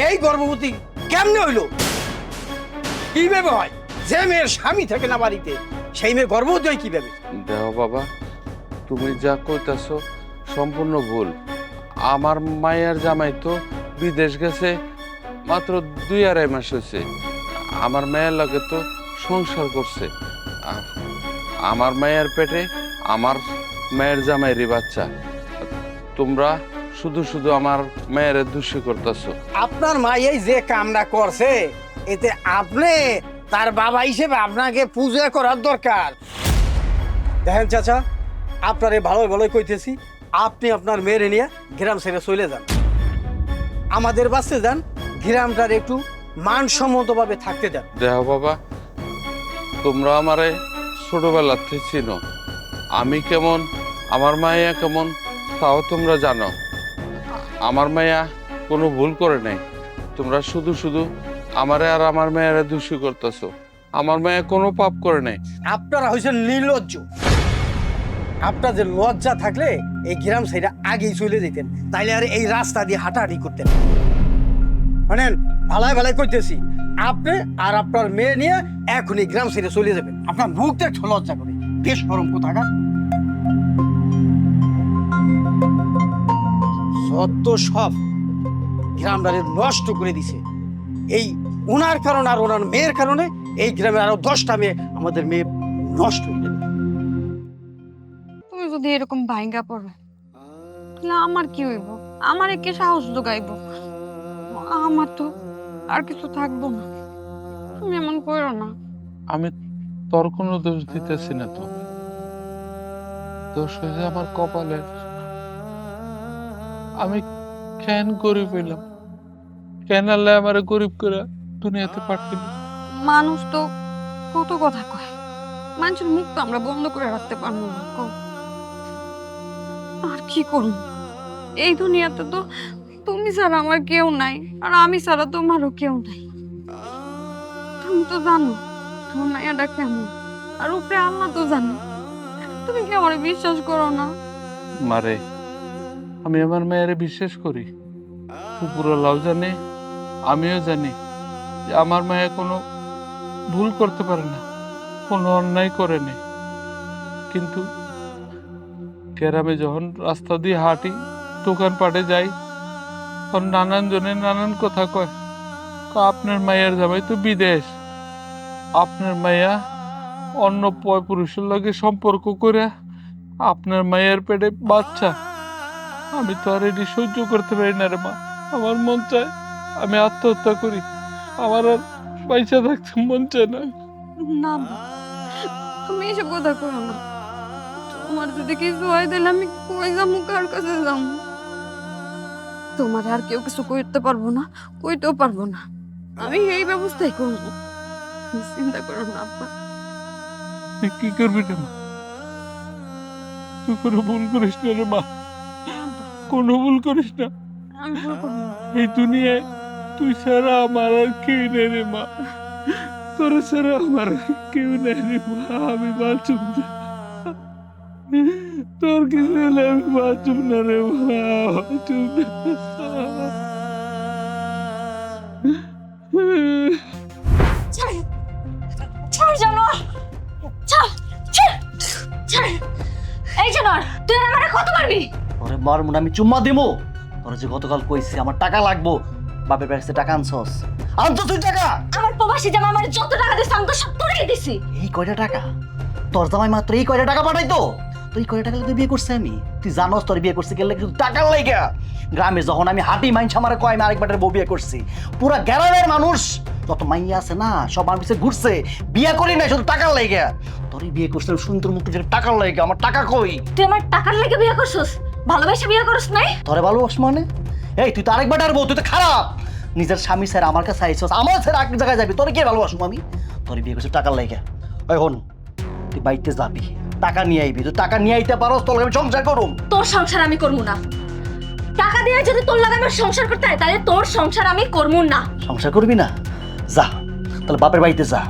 এই গর্ভবতী কেমনে হইলো? কিভাবে হয়? যে মেয়ের স্বামী থাকে না বাড়িতে সেই মেয়ে গর্ভবতী হয় কিভাবে? দেহ বাবা, তুমি যা কইতাছো সম্পূর্ণ ভুল। আমার মায়ের জামাই তো বিদেশ গেছে মাত্র 2-2.5 মাস হয়েছে। আমার মায়ের লগে তো সংসার করছে। আমার মায়ের পেটে আমার মায়ের জামাইরই বাচ্চা। তোমরা শুধু শুধু আমার মায়ের দোষী করতেছো। আপনার মা এই যে কামনা করছে এতে আপনি তার বাবা হিসেবে আপনাকে পূজা করার দরকার। দেখেন চাচা, আপনার এই ভালোই ভালোই কইতেছি, আপনি আপনার মেয়েরে নিয়ে গ্রাম ছেড়ে চলে যান, আমাদের বাসে যান, গ্রামটার একটু মানসম্মতভাবে থাকতে দেন। দেহ বাবা, তোমরা আমারে ছোটবেলার থেকে চিনো। আমি কেমন, আমার মায়া কেমন তাও তোমরা জানো। আমার মায়া কোনো ভুল করে নাই। তোমরা শুধু শুধু আমারে আর আমার মেয়েরা দোষী করতেছো। আমার মেয়ে কোনো পাপ করে নাই। আপনারা হয়েছেন নির্লজ্জ। আপনাদের লজ্জা থাকলে এই গ্রাম ছেড়ে আগেই চলে যেতেন, তাইলে আর এই রাস্তা দিয়ে হাঁটাহাঁটি করতেন। শোনেন, ভালাই ভালাই কইতেছি, আপনি আর আপনার মেয়ে নিয়ে এখনই গ্রাম ছেড়ে চলে যাবেন। আপনার মুখ দেখে লজ্জা করে, বেশ গরম কোথাকার। যত সব গ্রামটারে নষ্ট করে দিছে এই ওনার কারণে আর ওনার মেয়ের কারণে এই গ্রামে আরো 10টা মেয়ে, আমাদের মেয়ে নষ্ট হয়ে যাবে। তুমি যদি এরকম ভাঙ্গা পড়ো তাহলে আমার কি হইব? আমারে কে সাহস যোগাইব? আমার তো আর কিছু থাকবো না। তুমি এমন করো না। আমি তোর কোনো দোষ দিতেছি না। তো দোষ হয়েছে আমার কপালের। আমি কেন গরিব হইলাম? কেন আল্লাহ আমার গরিব করে দুনিয়াতে পাঠাইল? মানুষ তো কত কথা কয়, মানুষের মুখ তো আমরা বন্ধ করে রাখতে পারবো না। আর কি করুন, এই দুনিয়াতে তো তুমি ছাড়া আমার কেউ নাই, আর আমি ছাড়া তোমারও কেউ নাই। তুমি তো জানো তোমার মায়াটা কেমন, আর উপরে আল্লাহ তো জানো। তুমি কি আমার বিশ্বাস করো না? মারে, আমি আমার মেয়েরে বিশ্বাস করি। উপরওয়ালাও জানে, আমিও জানি যে আমার মায়া কোনো ভুল করতে পারে না, কোনো অন্যায় করে না। কিন্তু গ্রামে যখন রাস্তা দিয়ে হাঁটি, দোকানপাটে যাই, তখন নানান জনে নানান কথা কয়। আপনার মায়ের জামাই তো বিদেশ, আপনার মায়া অন্য পয় পুরুষের লগে সম্পর্ক করে আপনার মায়ের পেটে বাচ্চা। আমি তো আর এটি সহ্য করতে পারি না রে মা। আমার মন চায় আমি আত্মহত্যা করি। আমার আর পয়সা থাকতে মন চায় না। না, তুমি এসব কথা করো না। তোমার যদি কিছু হয় তাহলে আমি কই যাবো, কার কাছে যাবো? তোমার আর কেউ কিছু করতে পারবো না, কইতেও পারবো না। আমি এই ব্যবস্থাই করবো, চিন্তা করো না আপা। তুই কি করবি রে মা? তুই কোনো ভুল করিস না রে মা, কোনো ভুল করিস না। আমি ভুল করবো না। এই দুনিয়ায় তুই ছাড়া আমার আর কেউ নেই রে মা। তোর ছাড়া আমার কেউ নেই রে মা। আমি বাঁচুম না, তোর কিছু হলে আমি বাঁচুম না রে মা, বাঁচুম না। ছাড় জানোয়ার, ছাড়, ছাড়, ছাড়। এই জানোয়ার, তুই আর আমারে কত মারবি? ওরে মার মনে আমি চুম্মা দিমু। তোর যে গতকাল কইছি আমার টাকা লাগবো, বাপের কাছে টাকা আনছস? আনছস তুই টাকা? আমার প্রবাসী জামা আমার যত টাকা দিছে আমি তো সব তোরেই দিছি। এই কয়টা টাকা? তোর জামাই মাত্র এই কয়টা টাকা পাঠাইতো? তুই কয়টা টাকা লাগে বিয়ে করছে আমি? তুই জানোস তোর বিয়ে করছি গেলে কিন্তু টাকার লাইগা। গ্রামে যখন আমি হাঁটি মাইনছ আমার কয় আমি আরেকবারের বউ বিয়ে করছি। পুরা গ্রামের মানুষ যত মাইয়া আছে না সব আমার পিছে ঘুরছে, বিয়ে করি নাই শুধু টাকার লাইগা। তোর বিয়ে করছিলাম সুন্দর মুখ টাকার লাইগা। আমার টাকা কই? তুই আমার টাকার লেগে বিয়ে করছস? ভালোবাসা বিয়ে করছ নাই? তোরে ভালোবাস মানে? এই তুই তো আরেকবার বউ, তুই তো খারাপ। নিজের স্বামী স্যার আমার কাছে আইসস, আমার স্যার এক জায়গায় যাবি, তোরে কে ভালোবাসবো আমি? তোর বিয়ে করছি টাকার লাইগা। ওই হন, তুই বাইতে যাবি, টাকা নিয়ে আইবি, তো টাকা নিয়ে আইতে পারো তোর আমি সংসার করুম। তোর সংসার আমি করবো না। টাকা দিয়ে যদি তোর লাগে আমার সংসার করতে হয় তাহলে তোর সংসার আমি করবো না। সংসার করবি না? যা তাহলে বাপের বাড়িতে যা,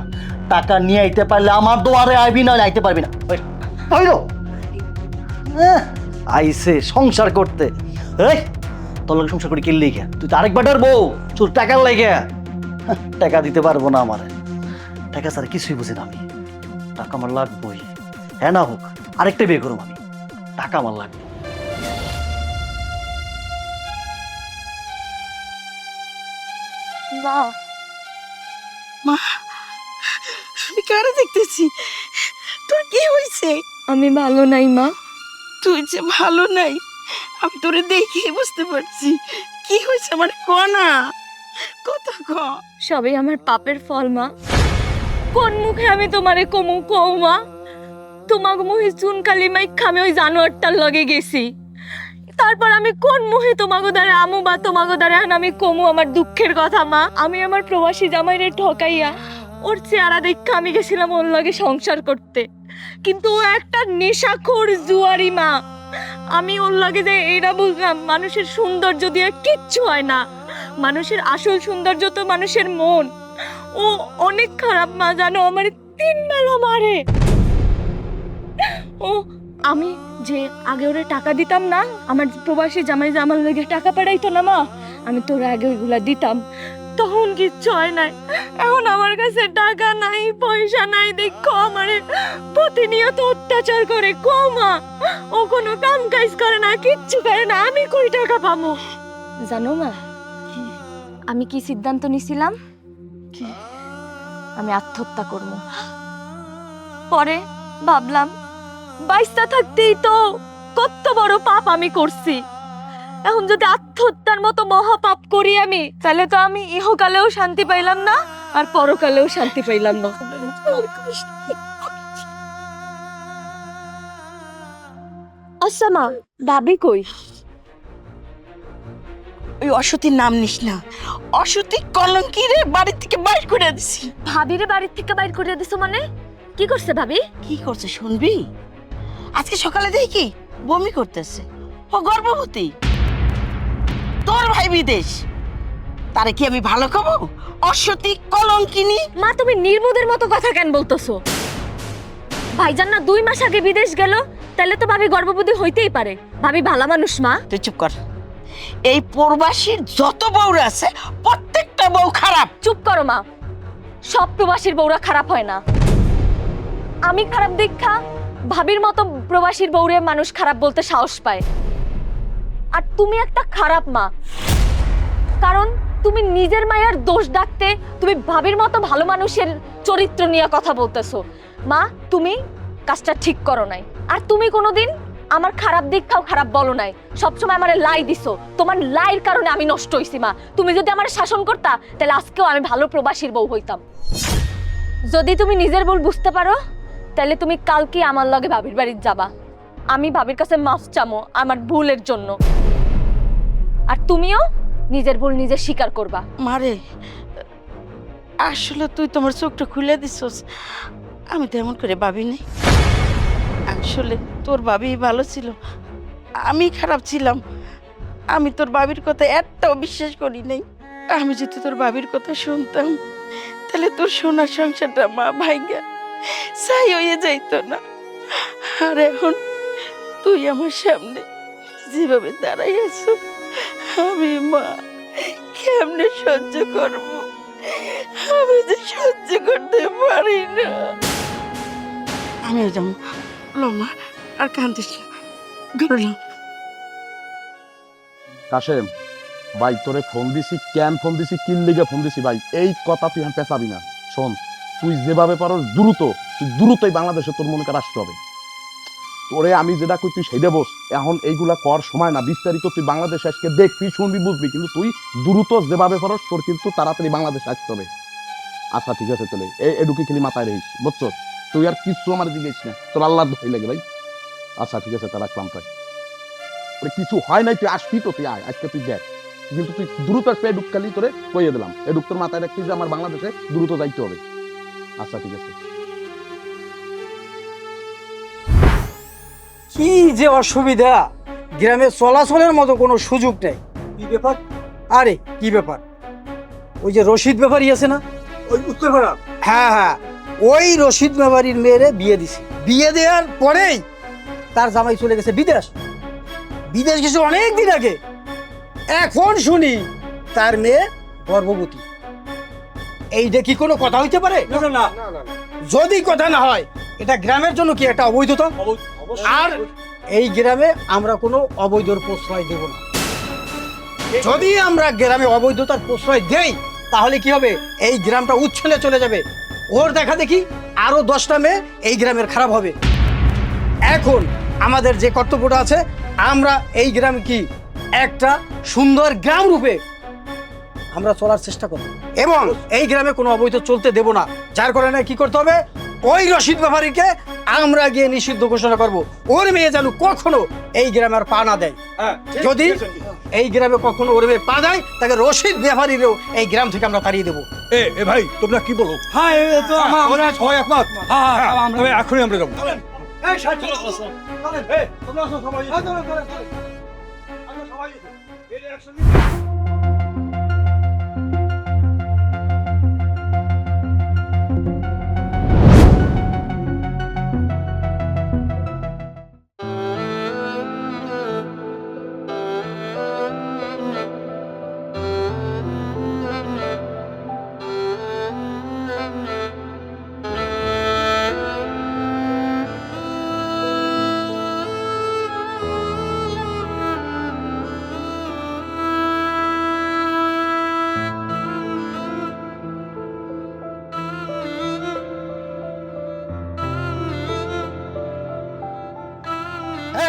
টাকা নিয়ে আইতে পারলে আমার দোয়ারে আইবি, না আইতে পারবি না। আইসে সংসার করতে, এই তোর লাগে সংসার করে কিনলি কে? তুই তো আরেকবার বউ, তোর টাকার লাগে টাকা দিতে পারবো না। আমার টাকা ছাড়া কিছুই বুঝি না আমি। টাকা আমার লাগবেই, হ্যাঁ না হোক আরেকটা বিয়ে করুম আমি, টাকা আমার লাগবে। মা, মা আমি কারে দেখতেছি? তোর কি হয়েছে? আমি ভালো নাই মা। তুই যে ভালো নাই আমি তোরে দেখে বুঝতে পারছি। কি হয়েছে আমার ক না, কথা ক। সবই আমার পাপের ফল মা। কোন মুখে আমি তোমারে কমু কও মা? তোমাকে মুখে চুন কালি মাইখা আমি ওই জানোয়ারটার লগে গেছি। তারপর আমি কোন মুখে তোমাকে দ্বারা আমু বা তোমাকে দ্বারা আমি কমু আমার দুঃখের কথা মা? আমি আমার প্রবাসী জামাইরে ঠকাইয়া ওর চেহারা দেখা আমি গেছিলাম ওর লগে সংসার করতে, কিন্তু ও একটা নেশাখোর জুয়ারি মা। আমি ওর লগে যে এটা বুঝলাম মানুষের সৌন্দর্য দিয়ে কিচ্ছু হয় না, মানুষের আসল সৌন্দর্য তো মানুষের মন। ও অনেক খারাপ মা, জানো আমার 3 বেলা মারে। ও আমি যে আগে ওরে টাকা দিতাম না, আমার প্রবাসী জামাই যে আমার লেগে টাকা পাঠাইতো না মা, আমি তোর আগে ওইগুলা দিতাম, তখন কিচ্ছু হয় নাই। এখন আমার কাছে টাকা নাই পয়সা নাই দেখো আমারে প্রতিনিয়ত অত্যাচার করে। কো মা, ও কোনো কাম কাজ করে না, কিচ্ছু করে না, আমি কই টাকা পাবো? জানো মা আমি কি সিদ্ধান্ত নিছিলাম? আমি আত্মহত্যা করবো। পরে ভাবলাম বাইসা থাকতেই তো কত বড় পাপ আমি করছি, এখন যদি আত্মহত্যার মতো মহাপাপ করি আমি, তাহলে তো আমি ইহকালেও শান্তি পাইলাম না আর পরকালেও শান্তি পাইলাম না। আচ্ছা মা, ভাবি কই? ওই অসতীর নাম নিস না, অসতী কলঙ্কিরে বাড়ি থেকে বাইর করে দিছি। ভাবিরে বাড়ির থেকে বাইর করে দিছো মানে? কি করছে ভাবি? কি করছে শুনবি? আজকে সকালে দেখি বমি করতেছে, ও গর্ভবতী। তোর ভাই বিদেশ, তারে কি আমি ভালো খাবো? অসতী কলঙ্কিনী। মা তুমি নির্বোধের মতো কথা কেন বলতেছো? ভাইজান না 2 মাস আগে বিদেশ গেল, তাহলে তো ভাবি গর্ভবতী হইতেই পারে। ভাবি ভালো মানুষ মা। তুই চুপ কর। এই প্রবাসীর যত বউরা আছে প্রত্যেকটা বউ খারাপ। চুপ করো মা, সব প্রবাসীর বউরা খারাপ হয় না। আমি খারাপ দেখা ভাবির মতো প্রবাসীর বউরে মানুষ খারাপ বলতে সাহস পায়। আর তুমি একটা খারাপ মা, কারণ তুমি নিজের মায়ের দোষ ডাকতে তুমি ভাবির মতো ভালো মানুষের চরিত্র নিয়ে কথা বলতেছো। মা তুমি কাজটা ঠিক করো নাই, আর তুমি কোনোদিন আমার খারাপ দিকটাও খারাপ বলো নাই, সবসময় আমারে লাই দিছো। তোমার লাইয়ের কারণে আমি নষ্ট হইছি মা। তুমি যদি আমার শাসন করতা তাহলে আজকেও আমি ভালো প্রবাসীর বউ হইতাম। যদি তুমি নিজের ভুল বুঝতে পারো তাহলে তুমি কালকে আমার লগে ভাবির বাড়ি যাবা, আমি ভাবির কাছে মাফ চামো আমার ভুলের জন্য, আর তুমিও নিজের ভুল নিজে স্বীকার করবা। মারে আসলে তুই তোমার চোখটা খুলে দিছস, আমি তো এমন করে ভাবিনি। আসলে তোর ভাবি ভালো ছিল, আমি খারাপ ছিলাম। আমি তোর ভাবির কথা একটাও বিশ্বাস করি নাই। আমি যদি তোর ভাবির কথা শুনতাম তাহলে তোর সোনার সংসারটা মা ভাইগা ছাই হয়ে যাইতো না। আর এখন তুই আমার সামনে যেভাবে দাঁড়াই আছো, আমি মা কেমনে সহ্য করব? আমি যে সহ্য করতে পারি না। আমিও যাবো লম্মা, আর কান্দিস না, ঘুরলাম। কাশেম ভাই তোরে ফোন দিছি, কেন ফোন দিছি, কিন লিগে ফোন দিছি ভাই, এই কথা তুই এখন পেঁচাবি না। শোন, তুই যেভাবে পারো দ্রুতই বাংলাদেশে তোর মনে করে আসতে হবে। তোরে আমি যেটা কই তুই সেইটা বস, এখন এইগুলা কর সময় না, বিস্তারিত তুই বাংলাদেশে আজকে দেখবি শুনবি বুঝবি, কিন্তু তুই দ্রুত যেভাবে পারো তোর কিন্তু তাড়াতাড়ি বাংলাদেশে আসতে হবে। আচ্ছা ঠিক আছে, চলে এডুকে খালি মাথায় রহিস, বুঝছো? তুই আর কিছু আমার দিকে না, তোর আল্লাহ ভয় লাগে ভাই। আচ্ছা ঠিক আছে, তারা রাখলাম তাই। কিছু হয় নাই, তুই আসবি তো, তুই আয় আজকে, তুই দেখ, কিন্তু তুই দ্রুত আসবে। এডুক খালি তোরে কইয়ে দিলাম, এডুক তোর মাথায় রাখবি যে আমার বাংলাদেশে দ্রুত যাইতে হবে। আচ্ছা ঠিক আছে। কি যে অসুবিধা, গ্রামে চলাচলের মতো কোনো সুযোগ নেই। কি ব্যাপার? আরে কি ব্যাপার, ওই যে রশিদ ব্যাপারী আছে না, ওই উত্তরপাড়া, হ্যাঁ হ্যাঁ, ওই রশিদ ব্যাপারীর মেয়েরে বিয়ে দিছে। বিয়ে দেওয়ার পরেই তার জামাই চলে গেছে বিদেশ। বিদেশ গেছে অনেক দিন আগে। এখন শুনি তার মেয়ে গর্ভবতী। এইটা কি কোনো কথা হইতে পারে? না, যদি কথা না হয়, এটা গ্রামের জন্য কি একটা অবৈধতা? আর এই গ্রামে আমরা কোনো অবৈধর প্রশ্রয় দেব না। যদি আমরা গ্রামে অবৈধতার প্রশ্রয় দেই, তাহলে কি হবে? এই গ্রামটা উচ্ছলে চলে যাবে। ওর দেখা দেখি আরো 10টা মেয়ে এই গ্রামের খারাপ হবে। এখন আমাদের যে কর্তব্যটা আছে, আমরা এই গ্রাম কি একটা সুন্দর গ্রাম রূপে আমরা চলার চেষ্টা করব এবং এই গ্রামে কোনো অবৈধ চলতে দেব না। যার কারণে কি করতে হবে, ওই রশিদ ব্যাপারীকে আমরা গিয়ে নিষিদ্ধ ঘোষণা করব। ওর মেয়ে যেন কখনো এই গ্রামে আর পা না দেয়। যদি এই গ্রামে কখনো ওর মেয়ে পা দেয়, তাকে রশিদ ব্যাপারীরও এই গ্রাম থেকে আমরা তাড়িয়ে দেবো। এ ভাই, তোমরা কি বলো? হ্যাঁ, আমরা সবাই একমত। আমরা এখনই আমরা যাবো।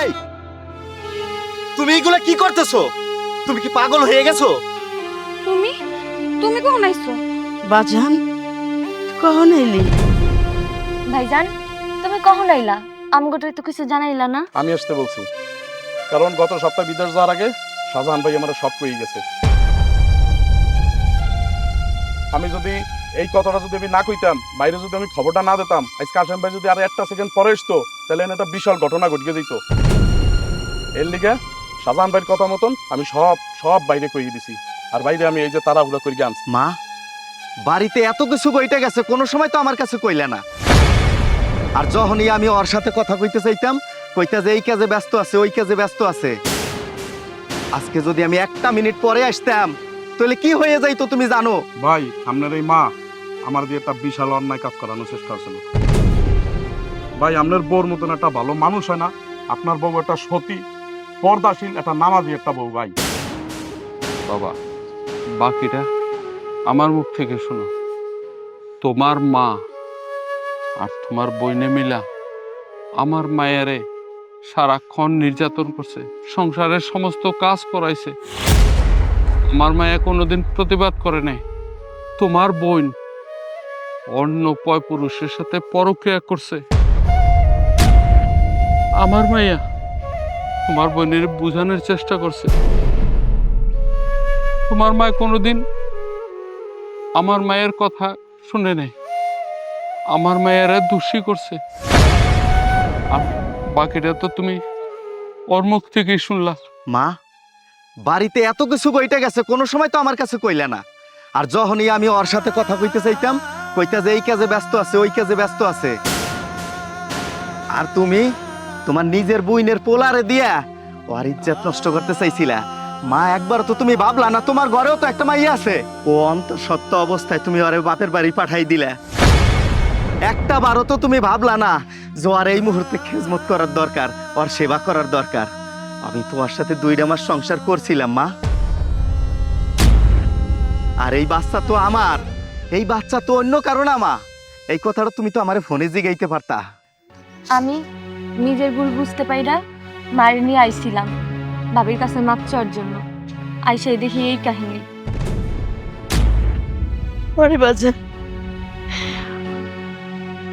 এই, তুমি এগুলা কি করতেছো? তুমি কি পাগল হয়ে গেছো? তুমি তুমি কখন আইছো? বাজান, কখন এলি? ভাইজান, তুমি কখন আইলা? আমগোটা তো কিছু জানাইলা না। আমি আসতে বলছি, কারণ গত সপ্তাহে বিদেশ যাওয়ার আগে শাহজাহান ভাই আমার সব কই গেছে। আমি যদি এই কথাটা যদি আমি না কইতাম, বাইরে যদি আমি খবরটা না দিতাম, আজকে কাশেম ভাই যদি আর একটা সেকেন্ড পরে আসতো, তাহলে একটা বিশাল ঘটনা ঘটে যেত। এর লিগে শাহজাহান ভাইয়ের কথা মতন আমি সব বাইরে কইয়ে দিছি। আর বাইরে আমি এই যে তাড়াহুড়া করে আনছি। মা, বাড়িতে এত কিছু কইতে গেছে, কোনো সময় তো আমার কাছে কইলে না। আর যখনই আমি ওর সাথে কথা কইতে চাইতাম, কইতে যে এই কাজে ব্যস্ত আছে, ওই কাজে ব্যস্ত আছে। আজকে যদি আমি একটা মিনিট পরে আসতাম, তাহলে কি হয়ে যাইতো তুমি জানো? ভাই, আপনার এই মা আমার দিয়ে একটা বিশাল অন্যায় কাজ করানোর চেষ্টা করছিল। ভাই, আপনার বউর মতন একটা ভালো মানুষ হয় না। আপনার বউ একটা সতী, পর্দাশীল, একটা নামাজি একটা বউ। ভাই বাবা, বাকিটা আমার মুখ থেকে শোনো। তোমার মা আর তোমার বইনে মিলা আমার মায়েরে সারাক্ষণ নির্যাতন করছে, সংসারের সমস্ত কাজ করাইছে। আমার মায়া কোনোদিন প্রতিবাদ করে নাই। তোমার বোন অন্য পয় পুরুষের সাথে পরক্রিয়া করছে। আমার মাইয়া তোমার বোনের বোঝানোর চেষ্টা করছে। তোমার মা কোনোদিন আমার মায়ের কথা শুনে নেই, আমার মায়েরা দোষী করছে। আর বাকিটা তো তুমি ওর মুখ থেকেই শুনলা। মা, বাড়িতে এত কিছু কইতে গেছে, কোনো সময় তো আমার কাছে কইলে না। আর যখনই আমি ওর সাথে কথা কইতে চাইতাম, কইতে যে এই কাজে ব্যস্ত আছে, ওই কাজে ব্যস্ত আছে। আর তুমি তোমার নিজের বুইনের পোলারে দিয়া ওর ইজ্জত নষ্ট করতে চাইছিলা। মা, একবার তো তুমি ভাবলা না তোমার ঘরেও তো একটা মাইয়া আছে? ও অন্তঃসত্ত্ব অবস্থায় তুমি ওরে বাপের বাড়ি পাঠাই দিলে। একটা বারও তো তুমি ভাবলা না যে ওর এই মুহূর্তে খেজমত করার দরকার, ওর সেবা করার দরকার। আমি তোমার সাথে 2 মাস সংসার করছিলাম মা। আর এই বাচ্চা তো আমার, এই বাচ্চা তো অন্য কারণ। মা, এই কথাটা তুমি তো আমারে ফোনে জিগাইতে পারতা। আমি নিজের ভুল বুঝতে পাইরা মারি নিয়ে আইছিলাম ভাবির কাছে মাপ চাওয়ার জন্য। আইসাই দেখি এই কাহিনী। পরে বাজান,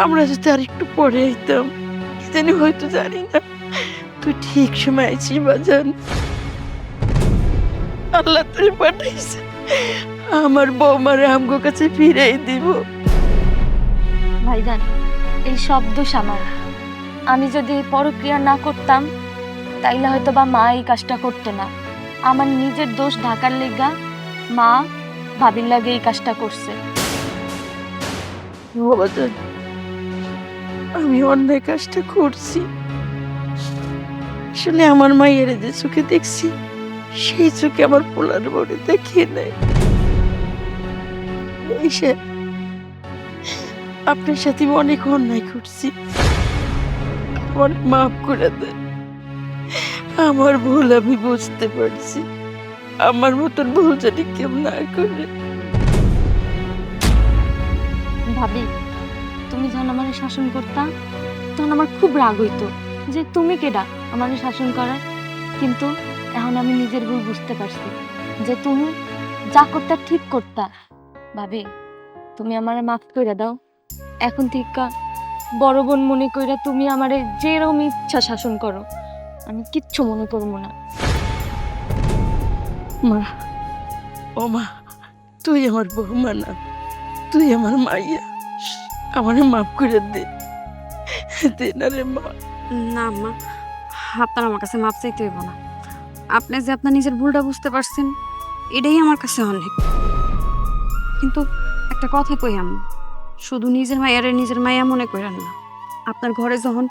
আমরা যদি আর একটু পরে আইতাম, কি জানি হয়তো, জানি না। তুই ঠিক সময় আইছিস বাজান। আল্লাহ তোরে পাঠাইছে আমার বৌমারে আমগো কাছে ফিরাই দিব। ভাইজান, এই সব দোষ আমার। আমি যদি এই পরক্রিয়া না করতাম তাইলে হয়তো বা মা এই কাজটা করতো না। আমার নিজের দোষ ঢাকার লেগা মা ভাবির লাগে এই কাজটা করছে। বাবাজান, আমি অন্যায় কাজটা করছি। আসলে আমার মায়ের যে চোখে দেখছি সেই চোখে আমার পোলার বড়ে দেখিয়ে নেয়। আপনার সাথে আমি অনেক অন্যায় করছি, আমার মাফ করে দেন। আমার ভুল আমি বুঝতে পারছি, আমার মতন ভুল যদি কেউ না করে। ভাবি, তুমি যখন আমার শাসন করতা তখন আমার খুব রাগ হইতো যে তুমি কেডা আমার শাসন করার। কিন্তু এখন আমি নিজের ভুল বুঝতে পারছি যে তুমি যা করতা ঠিক করতা। ভাবি, তুমি আমারে মাফ করে দাও। এখন থেকে বড় বোন মনে কইরা তুমি আমারে যেরকম ইচ্ছা শাসন করো, আমি কিচ্ছু মনে করবো না। মা, ও মা, তুই আমার বৌমা না, তুই আমার মাইয়া। আমারে মাফ করে দে, দে না রে মা। না মা, আপনার আমার কাছে মাপ চাইতে হইব না। আপনি যে আপনার নিজের ভুলটা বুঝতে পারছেন এটাই আমার কাছে অনেক। কিন্তু একটা কথা কই আম্মা, শুধু নিজের মায়ের নিজের মায়া মনে করেন না। আপনার ঘরে যখন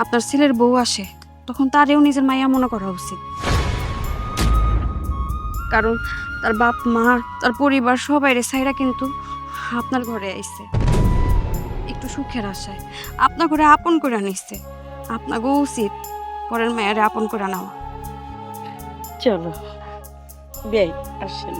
আপনার ছেলের বউ আসে তখন তারেও নিজের মায়া মনে করা উচিত। কারণ তার বাপ মা, তার পরিবার সবাই সাইরা কিন্তু আপনার ঘরে আইছে একটু সুখের আশায়, আপনার ঘরে আপন করে নিচ্ছে। আপনাকেও উচিত পরের মায়ের আপন করে নেওয়া। চলো বেই, আসেন।